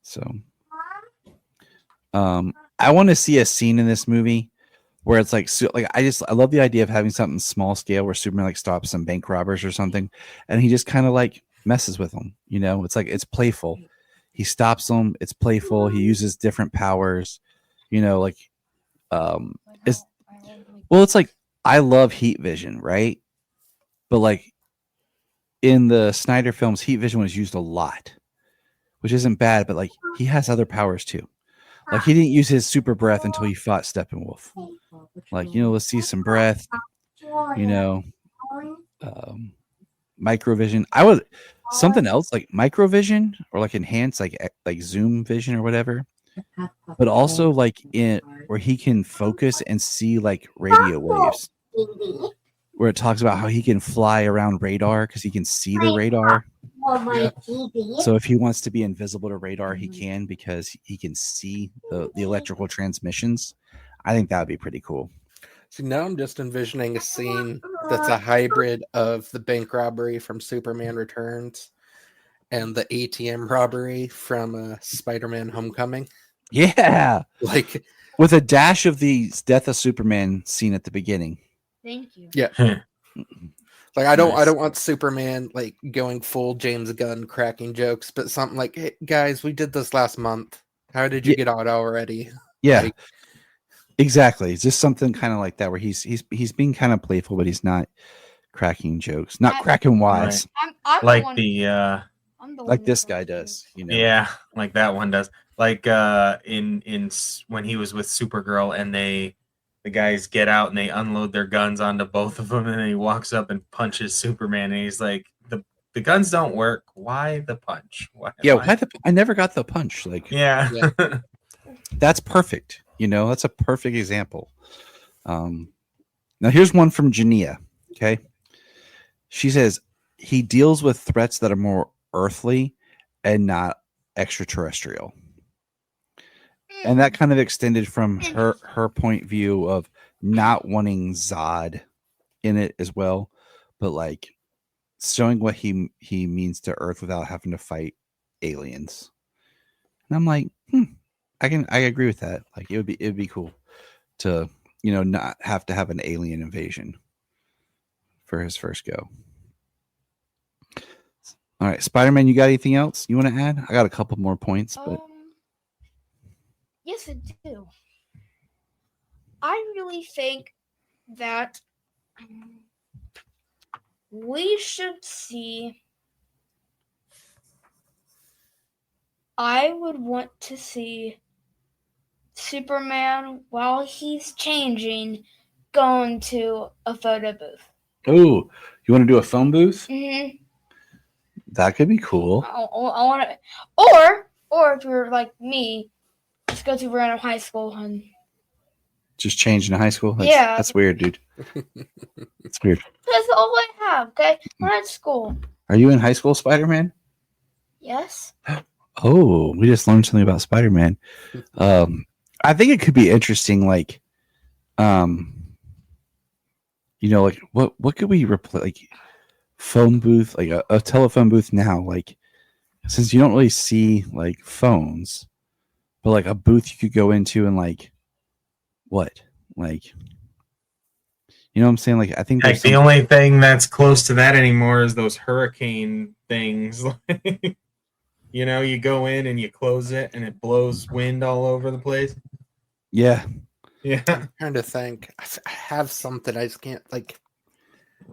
So, I want to see a scene in this movie where it's like I love the idea of having something small scale where Superman like stops some bank robbers or something, and he just kind of like messes with them. You know, it's like it's playful. He stops them. It's playful. He uses different powers. You know, like it's it's like I love heat vision, right? But like in the Snyder films, heat vision was used a lot, which isn't bad. But like he has other powers too. Like he didn't use his super breath until he fought Steppenwolf. Like, you know, let's see some breath. You know, microvision. I would something else like microvision or like enhanced like zoom vision or whatever. But also like in where he can focus and see like radio waves. Where it talks about how he can fly around radar because he can see the radar. So if he wants to be invisible to radar, he can because he can see the electrical transmissions. I think that would be pretty cool. See, now I'm just envisioning a scene that's a hybrid of the bank robbery from Superman Returns and the ATM robbery from Spider-Man Homecoming. Yeah, Like with a dash of the Death of Superman scene at the beginning. Thank you. Yeah. Like I don't want Superman like going full James Gunn cracking jokes, but something like, hey, guys, we did this last month. How did you get out already? Yeah. Like, exactly. It's just something kind of like that where he's being kind of playful, but he's not cracking jokes, not cracking wise. I'm Like I'm the like one this that guy does. does, you know. Yeah, like that one does. Like in when he was with Supergirl and the guys get out and they unload their guns onto both of them and then he walks up and punches Superman and he's like the guns don't work. Why the punch? Why I never got the punch. Like Yeah. that's perfect. You know, that's a perfect example. Now here's one from Jania. Okay. She says he deals with threats that are more earthly and not extraterrestrial. And that kind of extended from her point of view of not wanting Zod in it as well, but like showing what he means to Earth without having to fight aliens. And I'm like, I agree with that. Like it'd be cool to, you know, not have to have an alien invasion for his first go. All right, Spider-Man, you got anything else you want to add? I got a couple more points, but yes, I do. I really think that we should see. I would want to see Superman while he's changing going to a photo booth. oh, you want to do a phone booth? Mm-hmm. That could be cool. I want to, or if you're like me, just go to random high school and Just change into high school? That's weird, dude. It's weird. that's all I have. Okay, I'm at school. Are you in high school, Spider-Man? Yes. Oh, we just learned something about Spider-Man. I think it could be interesting, like, you know, like what could we replace, like phone booth, like a telephone booth now, like since you don't really see like phones, but like a booth you could go into and like what, like, you know what I'm saying? Like I think Like the only thing that's close to that anymore is those hurricane things. You know, you go in and you close it and it blows wind all over the place. Yeah. I'm trying to think. I have something. I just can't like.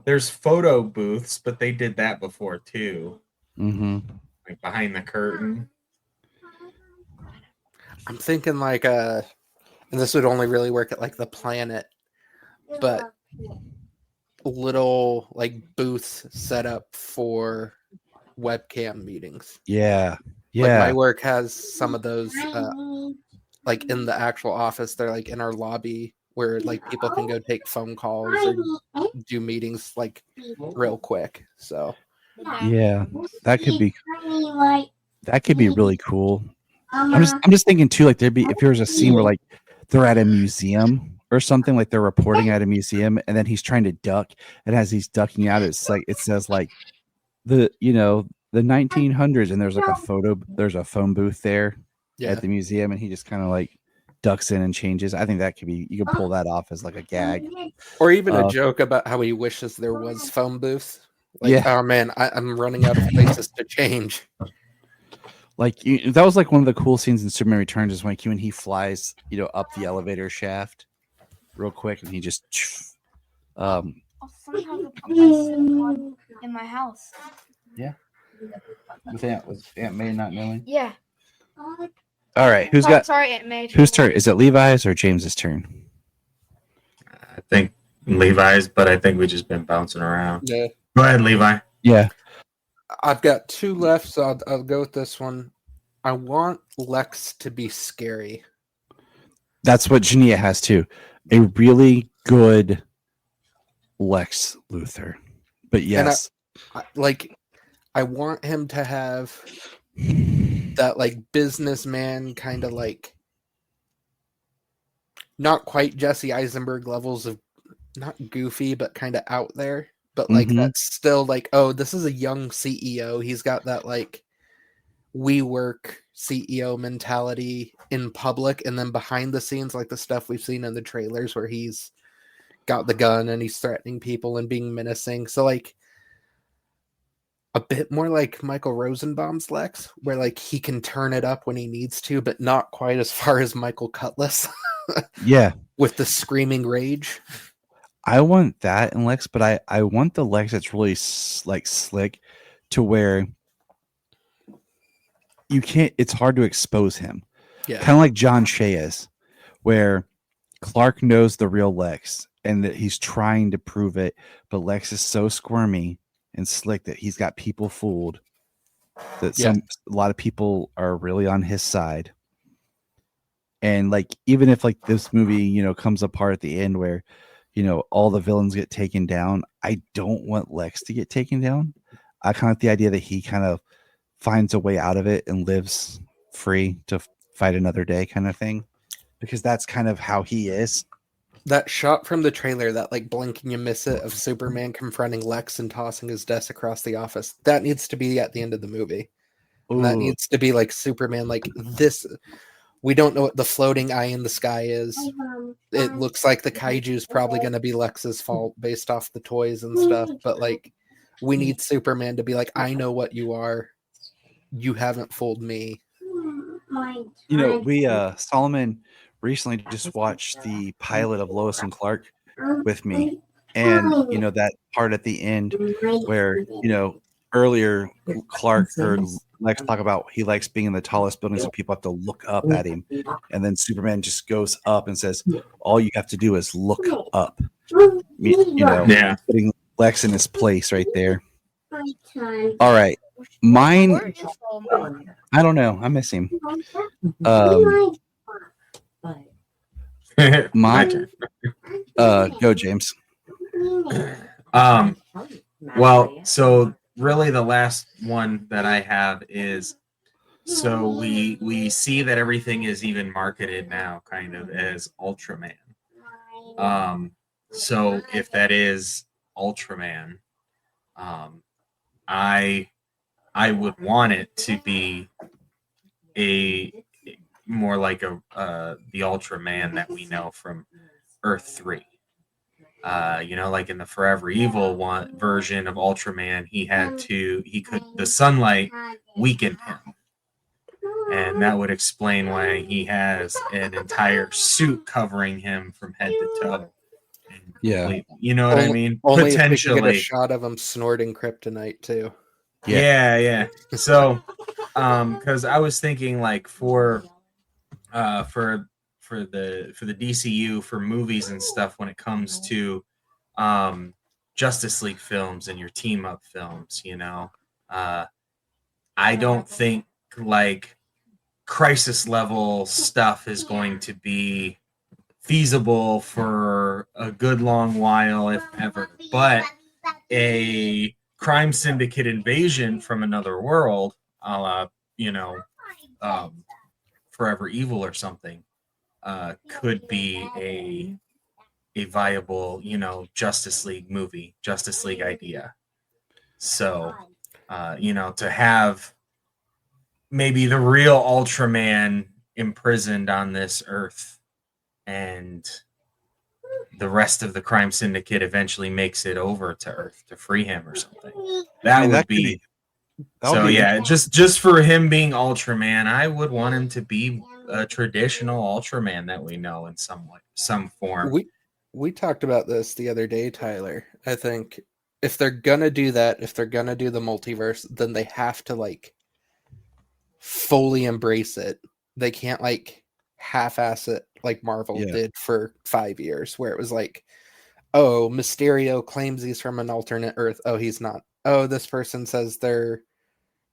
There's photo booths, but they did that before too. Mm-hmm. Like behind the curtain. I'm thinking like and this would only really work at like the Planet, but little like booths set up for webcam meetings. Yeah. Like my work has some of those like in the actual office. They're like in our lobby where like people can go take phone calls or do meetings like real quick. So yeah, that could be really cool. I'm just thinking too, like there'd be, if there was a scene where like they're at a museum or something, like they're reporting at a museum, and then he's trying to duck, and as he's ducking out, it's like it says like the 1900s, and there's like there's a phone booth there at the museum, and he just kind of like ducks in and changes. I think that could be, you could pull that off as like a gag, or even a joke about how he wishes there was phone booths. Like, oh man, I'm running out of places to change. Like that was like one of the cool scenes in Superman Returns is when he flies, up the elevator shaft real quick, and he just Somehow the pumpkin in my house. Yeah. Was Aunt May not knowing? Yeah. All right, Sorry, Aunt May. Whose turn? Is it Levi's or James's turn? I think Levi's, but I think we've just been bouncing around. Yeah. Go ahead, Levi. Yeah. I've got 2 left, so I'll go with this one. I want Lex to be scary. That's what Jania has too. A really good Lex Luthor. But yes. I want him to have that like businessman kind of like not quite Jesse Eisenberg levels of not goofy, but kind of out there. But like that's still like, oh, this is a young CEO. He's got that like WeWork CEO mentality in public, and then behind the scenes, like the stuff we've seen in the trailers where he's got the gun and he's threatening people and being menacing. So like a bit more like Michael Rosenbaum's Lex, where like he can turn it up when he needs to, but not quite as far as Michael Cutlass. Yeah. With the screaming rage. I want that in Lex, but I want the Lex that's really like slick to where it's hard to expose him. Yeah. Kind of like John Shea is, where Clark knows the real Lex and that he's trying to prove it, but Lex is so squirmy and slick that he's got people fooled, that a lot of people are really on his side. And like, even if like this movie, comes apart at the end where, all the villains get taken down, I don't want Lex to get taken down. I kind of like the idea that he kind of finds a way out of it and lives free to fight another day kind of thing, because that's kind of how he is. That shot from the trailer, that like blink and you miss it of Superman confronting Lex and tossing his desk across the office, that needs to be at the end of the movie. That needs to be like Superman, like this. We don't know what the floating eye in the sky is. It looks like the kaiju is probably going to be Lex's fault based off the toys and stuff. But like, we need Superman to be like, I know what you are. You haven't fooled me. We Solomon recently just watched the pilot of Lois and Clark with me, and that part at the end where earlier Clark or Lex talk about he likes being in the tallest building, so people have to look up at him, and then Superman just goes up and says, all you have to do is look up. Putting Lex in his place right there. All right, mine, I don't know, I miss him. Mine, go James. Well, so really the last one that I have is, so we see that everything is even marketed now kind of as Ultraman. So if that is Ultraman, I would want it to be a more like the Ultraman that we know from Earth 3. Like in the Forever Evil one version of Ultraman, the sunlight weakened him, and that would explain why he has an entire suit covering him from head to toe. Yeah, you know what I mean. Only potentially, if we get a shot of him snorting kryptonite too. Yeah. So, because I was thinking like for the DCU for movies and stuff, when it comes to Justice League films and your team up films, I don't think like crisis level stuff is going to be feasible for a good long while, if ever. But a crime syndicate invasion from another world, a la, Forever Evil or something, could be a viable, Justice League movie, Justice League idea. So, to have maybe the real Ultraman imprisoned on this earth, and the rest of the crime syndicate eventually makes it over to Earth to free him or something. That would be. So yeah, just for him being Ultraman, I would want him to be a traditional Ultraman that we know in some form. We talked about this the other day, Tyler. I think if they're gonna do that, if they're gonna do the multiverse, then they have to like fully embrace it. They can't like half-ass it like Marvel did for 5 years, where it was like, oh, Mysterio claims he's from an alternate Earth. Oh, he's not. Oh, this person says they're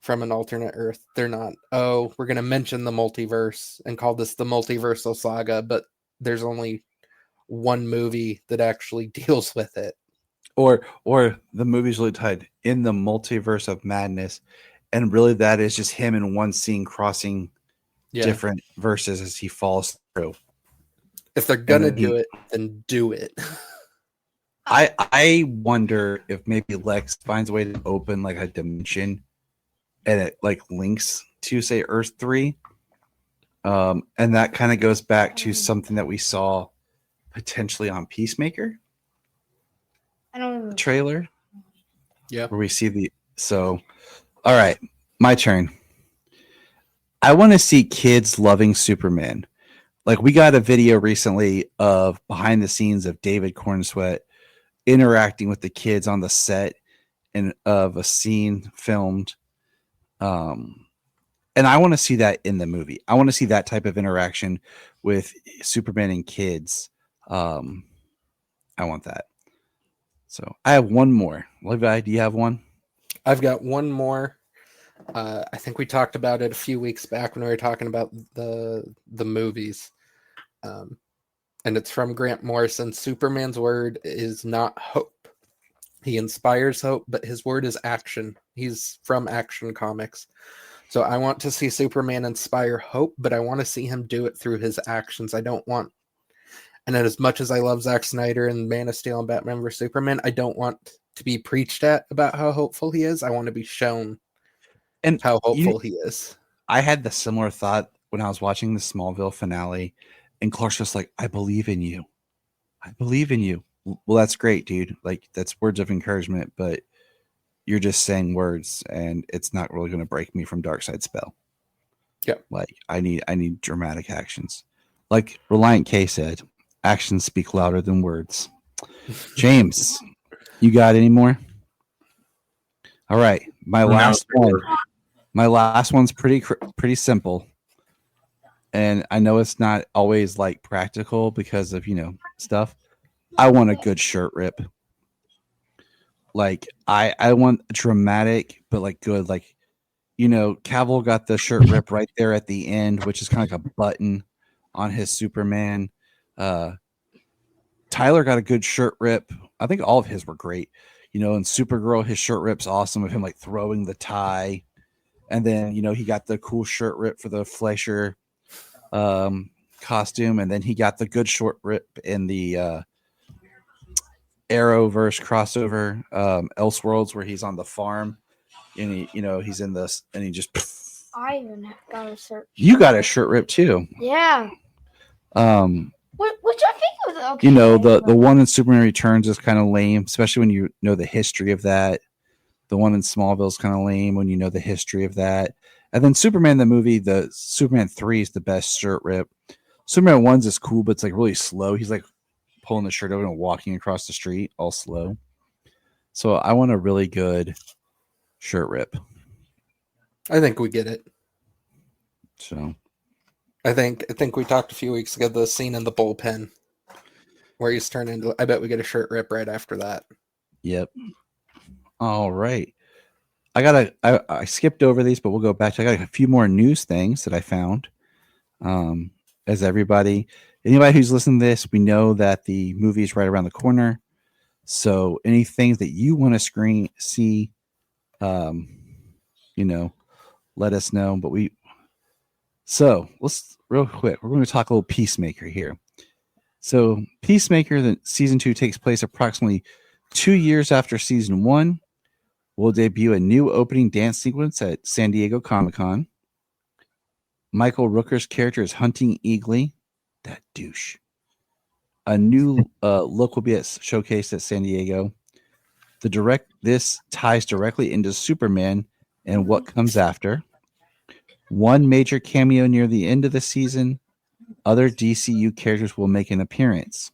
from an alternate Earth. They're not. Oh, we're going to mention the multiverse and call this the multiversal saga, but there's only one movie that actually deals with it. Or the movie's really tied in the multiverse of madness, and really that is just him in one scene crossing different verses as he falls through. If they're gonna do it, then do it. I wonder if maybe Lex finds a way to open like a dimension, and it like links to say Earth 3, and that kind of goes back to something that we saw potentially on Peacemaker. I don't know. Trailer. Yeah. Where we see all right, my turn. I want to see kids loving Superman. Like, we got a video recently of behind the scenes of David Cornsweet interacting with the kids on the set and of a scene filmed. And I want to see that in the movie. I want to see that type of interaction with Superman and kids. I want that. So I have one more. Levi, do you have one? I've got one more. I think we talked about it a few weeks back when we were talking about the movies. And it's from Grant Morrison. Superman's word is not hope. He inspires hope, but his word is action. He's from Action Comics. So I want to see Superman inspire hope, but I want to see him do it through his actions. I don't want, and as much as I love Zack Snyder and Man of Steel and Batman vs. Superman, I don't want to be preached at about how hopeful he is. I want to be shown and how hopeful he is. I had the similar thought when I was watching the Smallville finale, and Clark's just like, I believe in you. I believe in you. Well, that's great, dude. Like, that's words of encouragement, but you're just saying words, and it's not really going to break me from Darkseid spell. Yeah. Like, I need dramatic actions. Like Reliant K said, actions speak louder than words. James, you got any more? All right. My last one's pretty simple. And I know it's not always like practical because of, stuff. I want a good shirt rip. Like, I want dramatic, but like good. Like, Cavill got the shirt rip right there at the end, which is kind of like a button on his Superman. Tyler got a good shirt rip. I think all of his were great. And Supergirl, his shirt rip's awesome of him like throwing the tie. And then, he got the cool shirt rip for the Fleischer costume. And then he got the good short rip in the Arrowverse crossover, Elseworlds, where he's on the farm and he's in this and he just. I even got a shirt. You got a shirt rip too. Yeah. Which I think was okay. The one in Superman Returns is kind of lame, especially when you know the history of that. The one in Smallville is kind of lame when you know the history of that. And then Superman the movie, the Superman 3 is the best shirt rip. Superman 1's is cool, but it's like really slow. He's like pulling the shirt over and walking across the street all slow. So I want a really good shirt rip. I think we get it. So I think we talked a few weeks ago, the scene in the bullpen where he's turned into, I bet we get a shirt rip right after that. Yep. All right. I skipped over these, but we'll go back to, I got a few more news things that I found. As anybody who's listening to this, we know that the movie is right around the corner. So any things that you want to see, let us know. So let's real quick, we're going to talk a little Peacemaker here. So Peacemaker, the season 2 takes place approximately 2 years after season 1. Will debut a new opening dance sequence at San Diego Comic-Con. Michael Rooker's character is Hunting Eagly, that douche. A new look will be showcased at San Diego. This ties directly into Superman and what comes after. One major cameo near the end of the season. Other DCU characters will make an appearance.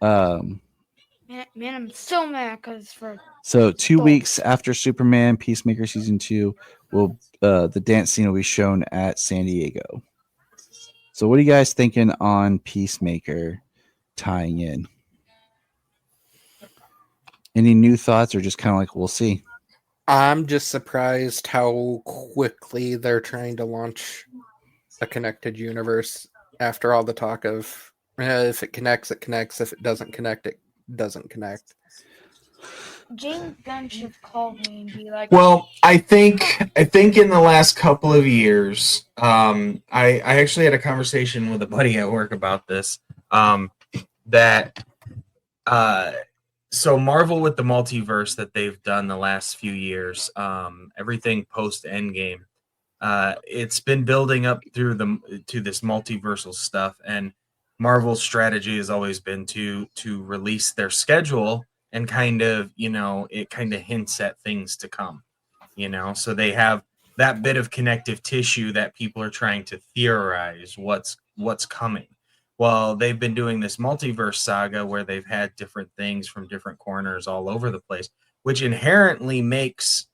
Man, I'm so mad because for So 2 Dogs. weeks after Superman Peacemaker season 2, will the dance scene will be shown at San Diego. So what are you guys thinking on Peacemaker tying in? Any new thoughts, or just kind of like we'll see? I'm just surprised how quickly they're trying to launch a connected universe after all the talk of if it connects, it connects. If it doesn't connect, it doesn't connect. James Gunn should call me and be like, Well, I think in the last couple of years, I actually had a conversation with a buddy at work about this. So Marvel with the multiverse that they've done the last few years, everything post Endgame, it's been building up to this multiversal stuff, and Marvel's strategy has always been to release their schedule and kind of, it kind of hints at things to come, so they have that bit of connective tissue that people are trying to theorize what's coming. Well, they've been doing this multiverse saga where they've had different things from different corners all over the place, which inherently makes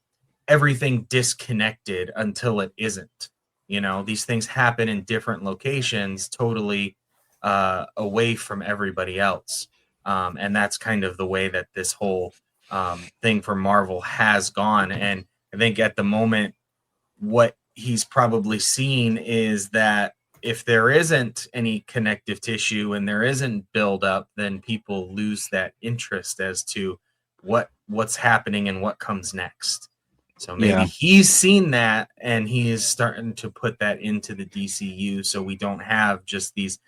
everything disconnected until it isn't. These things happen in different locations, totally away from everybody else. And that's kind of the way that this whole thing for Marvel has gone. And I think at the moment, what he's probably seen is that if there isn't any connective tissue and there isn't build up, then people lose that interest as to what's happening and what comes next. So maybe he's seen that and he is starting to put that into the DCU, so we don't have just these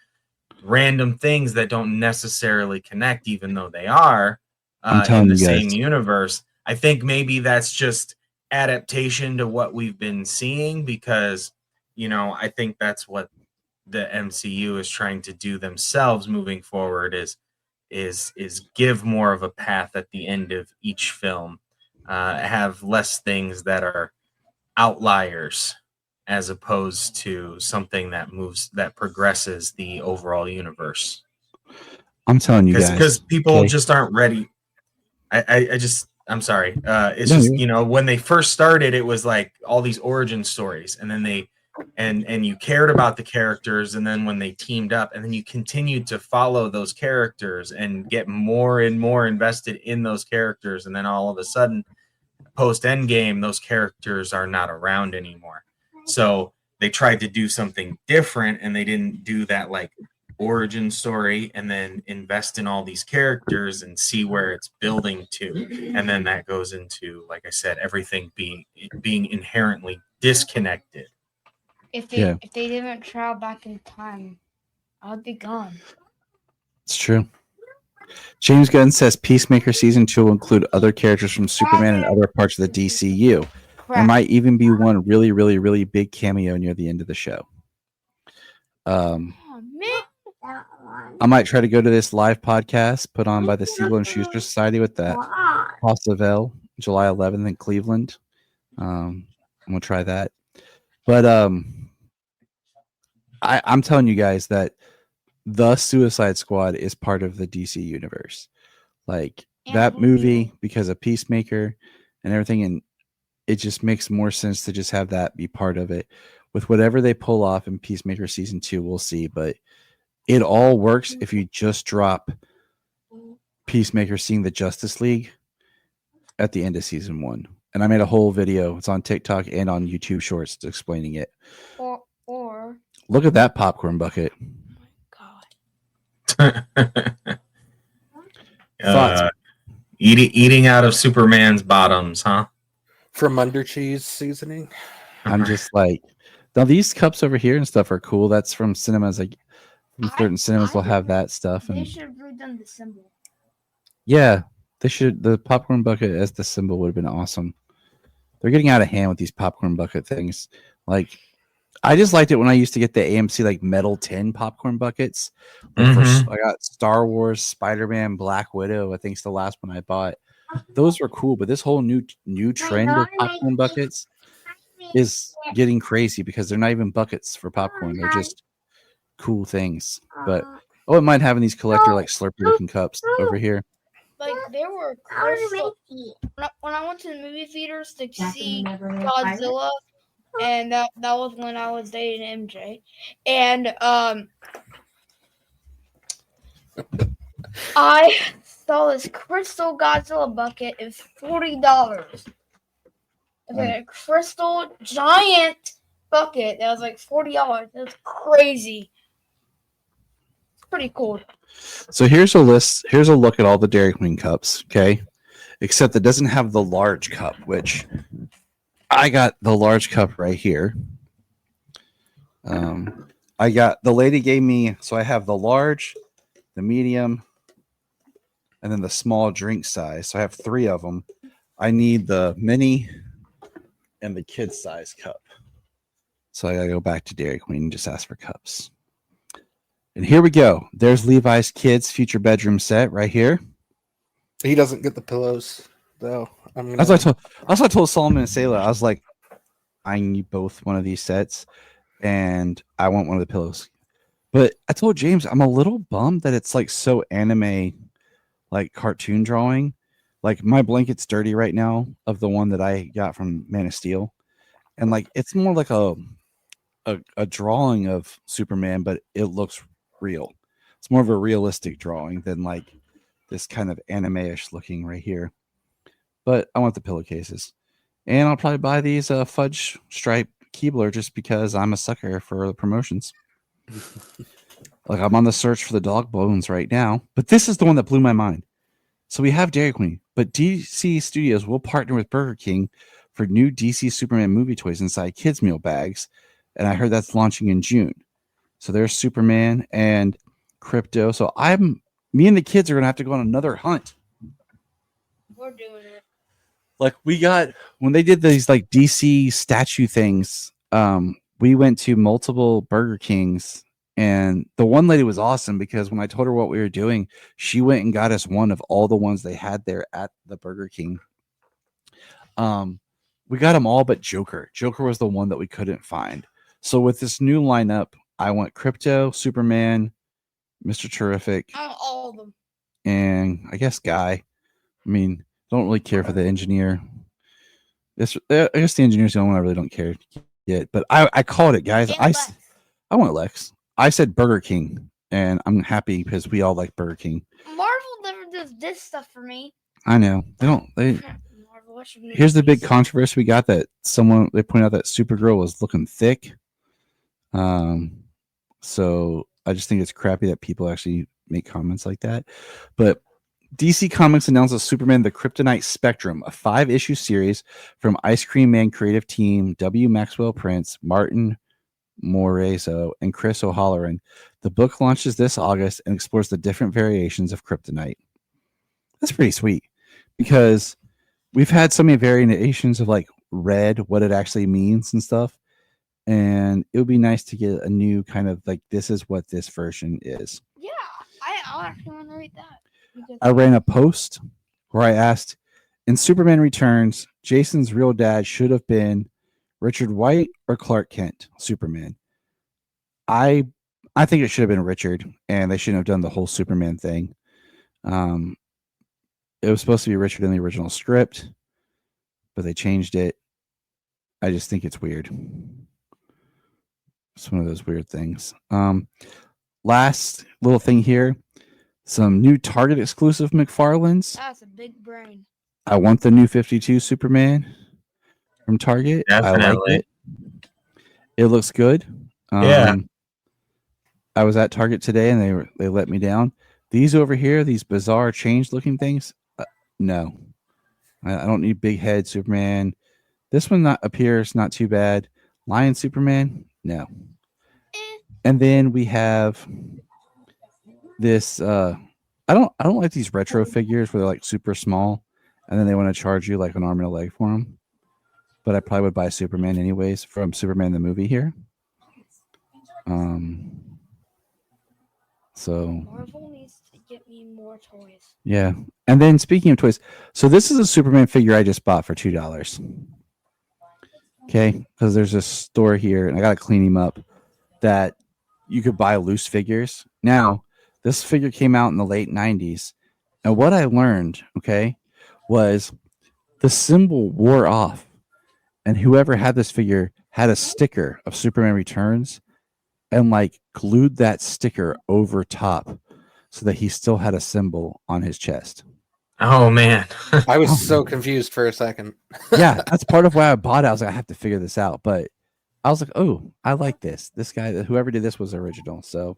random things that don't necessarily connect, even though they are in the same universe. I think maybe that's just adaptation to what we've been seeing, because I think that's what the MCU is trying to do themselves moving forward, is give more of a path at the end of each film, have less things that are outliers as opposed to something that progresses the overall universe. I'm telling you guys, because people just aren't ready. I'm sorry. It's just, when they first started, it was like all these origin stories, and then and you cared about the characters, and then when they teamed up, and then you continued to follow those characters and get more and more invested in those characters, and then all of a sudden, post Endgame, those characters are not around anymore. So they tried to do something different, and they didn't do that like origin story and then invest in all these characters and see where it's building to, and then that goes into, like I said, everything being inherently disconnected. If they didn't travel back in time, I'd be gone. It's true. James Gunn says Peacemaker season 2 will include other characters from Superman and other parts of the DCU. There might even be one really, really, really big cameo near the end of the show. I might try to go to this live podcast put on by the Siegel and Schuster Society with that House of L, July 11th in Cleveland. I'm gonna try that. But I'm telling you guys that the Suicide Squad is part of the DC universe. Like that movie, because of Peacemaker and everything, and it just makes more sense to just have that be part of it. With whatever they pull off in Peacemaker season 2, we'll see. But it all works if you just drop Peacemaker seeing the Justice League at the end of season 1. And I made a whole video. It's on TikTok and on YouTube Shorts explaining it. Or look at that popcorn bucket. Eating out of Superman's bottoms, huh? From under cheese seasoning. I'm just like, now these cups over here and stuff are cool. That's from Cinemas. Like Certain cinemas will I have think that stuff, They and should have redone the symbol. yeah, they should. The popcorn bucket as the symbol would have been awesome. They're getting out of hand with these popcorn bucket things. Like, I just liked it when I used to get the AMC like metal tin popcorn buckets. Like Mhm. I got Star Wars, Spider-Man, Black Widow. I think it's the last one I bought. Those were cool, but this whole new trend of popcorn buckets is getting crazy because they're not even buckets for popcorn. They're just cool things. But I wouldn't mind having these collector like Slurpee looking cups over here. Like there were crystal. When I went to the movie theaters to see Godzilla, and that was when I was dating MJ, and I saw this crystal Godzilla bucket. It was $40. It's like a crystal giant bucket that was like $40. It was crazy. It's pretty cool. So here's a list. Here's a look at all the Dairy Queen cups. Okay, except it doesn't have the large cup, which I got the large cup right here. I got the lady gave me, so I have the large, the medium, and then the small drink size. So I have 3 of them. I need the mini and the kid size cup. So I gotta go back to Dairy Queen and just ask for cups. And here we go. There's Levi's kids future bedroom set right here. He doesn't get the pillows though. That's what I told Solomon and Sailor. I was like, I need both one of these sets, and I want one of the pillows. But I told James I'm a little bummed that it's like so anime, like cartoon drawing. Like my blanket's dirty right now of the one that I got from Man of Steel, and like it's more like a drawing of Superman, but it looks real. It's more of a realistic drawing than like this kind of anime-ish looking right here. But I want the pillowcases, and I'll probably buy these fudge stripe Keebler just because I'm a sucker for the promotions. Like I'm on the search for the dog bones right now, but this is the one that blew my mind. So we have Dairy Queen, but DC Studios will partner with Burger King for new DC Superman movie toys inside kids meal bags, and I heard that's launching in June. So there's Superman and Crypto. So me and the kids are gonna have to go on another hunt. We're doing it. Like we got when they did these like DC statue things, we went to multiple Burger Kings, and the one lady was awesome because when I told her what we were doing, she went and got us one of all the ones they had there at the Burger King. We got them all but Joker. Joker was the one that we couldn't find. So with this new lineup, I want Crypto, Superman, Mr. Terrific, All of them. and I guess Guy. I mean, don't really care for the engineer. I guess the engineer's the only one I really don't care yet. But I called it, guys. I want Lex. I said Burger King, and I'm happy because we all like Burger King. Marvel never does this stuff for me. I know they don't. Marvel, Here's the big controversy we got that they pointed out that Supergirl was looking thick. So I just think it's crappy that people actually make comments like that. But DC Comics announces Superman the Kryptonite Spectrum, a 5-issue series from Ice Cream Man creative team W. Maxwell Prince, Martin Morezo, and Chris O'Halloran. The book launches this August and explores the different variations of kryptonite. That's pretty sweet because we've had so many variations of like red, what it actually means and stuff. And it would be nice to get a new kind of like, this is what this version is. Yeah, I'll actually want to read that. I ran a post where I asked, in Superman Returns, Jason's real dad should have been Richard White or Clark Kent, Superman. I think it should have been Richard, and they shouldn't have done the whole Superman thing. It was supposed to be Richard in the original script, but they changed it. I just think it's weird. It's one of those weird things. Last little thing here. Some new Target exclusive McFarlane's. That's a big brain. I want the new 52 Superman from Target. Definitely. I like it. It looks good. Yeah. I was at Target today and they let me down. These over here, these bizarre change looking things. No. I don't need big head Superman. This one appears not too bad. Lion Superman? No. And then we have this. I don't like these retro figures where they're like super small, and then they want to charge you like an arm and a leg for them. But I probably would buy Superman anyways from Superman the movie here. So Marvel needs to get me more toys. yeah. And then speaking of toys, so this is a Superman figure I just bought for $2. Okay, because there's a store here, and I gotta clean him up. That you could buy loose figures. Now, this figure came out in the late '90s, and what I learned, okay, was the symbol wore off, and whoever had this figure had a sticker of Superman Returns, and like glued that sticker over top, so that he still had a symbol on his chest. Oh man. I was so confused for a second. Yeah, that's part of why I bought it. I was like, I have to figure this out, but I was like, oh, I like this. This guy, whoever did this was original. So,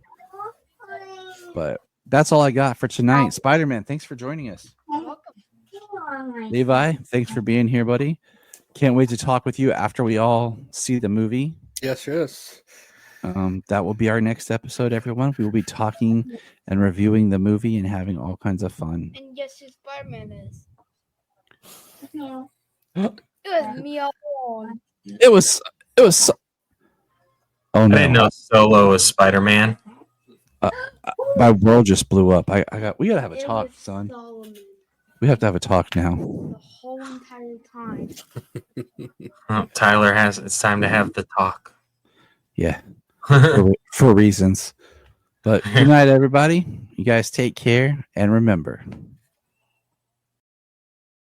but that's all I got for tonight. Spider-Man, thanks for joining us. Levi, thanks for being here, buddy. Can't wait to talk with you after we all see the movie. Yes. That will be our next episode, everyone. We will be talking and reviewing the movie and having all kinds of fun. And guess who Spider-Man is? It was me all along. It was. Oh I no! didn't know Solo was Spider-Man. My world just blew up. We gotta have a It talk, was son. Solomon We have to have a talk now. the whole entire time. Oh, Tyler it's time to have the talk. Yeah, for reasons. But good night, everybody. You guys take care, and remember,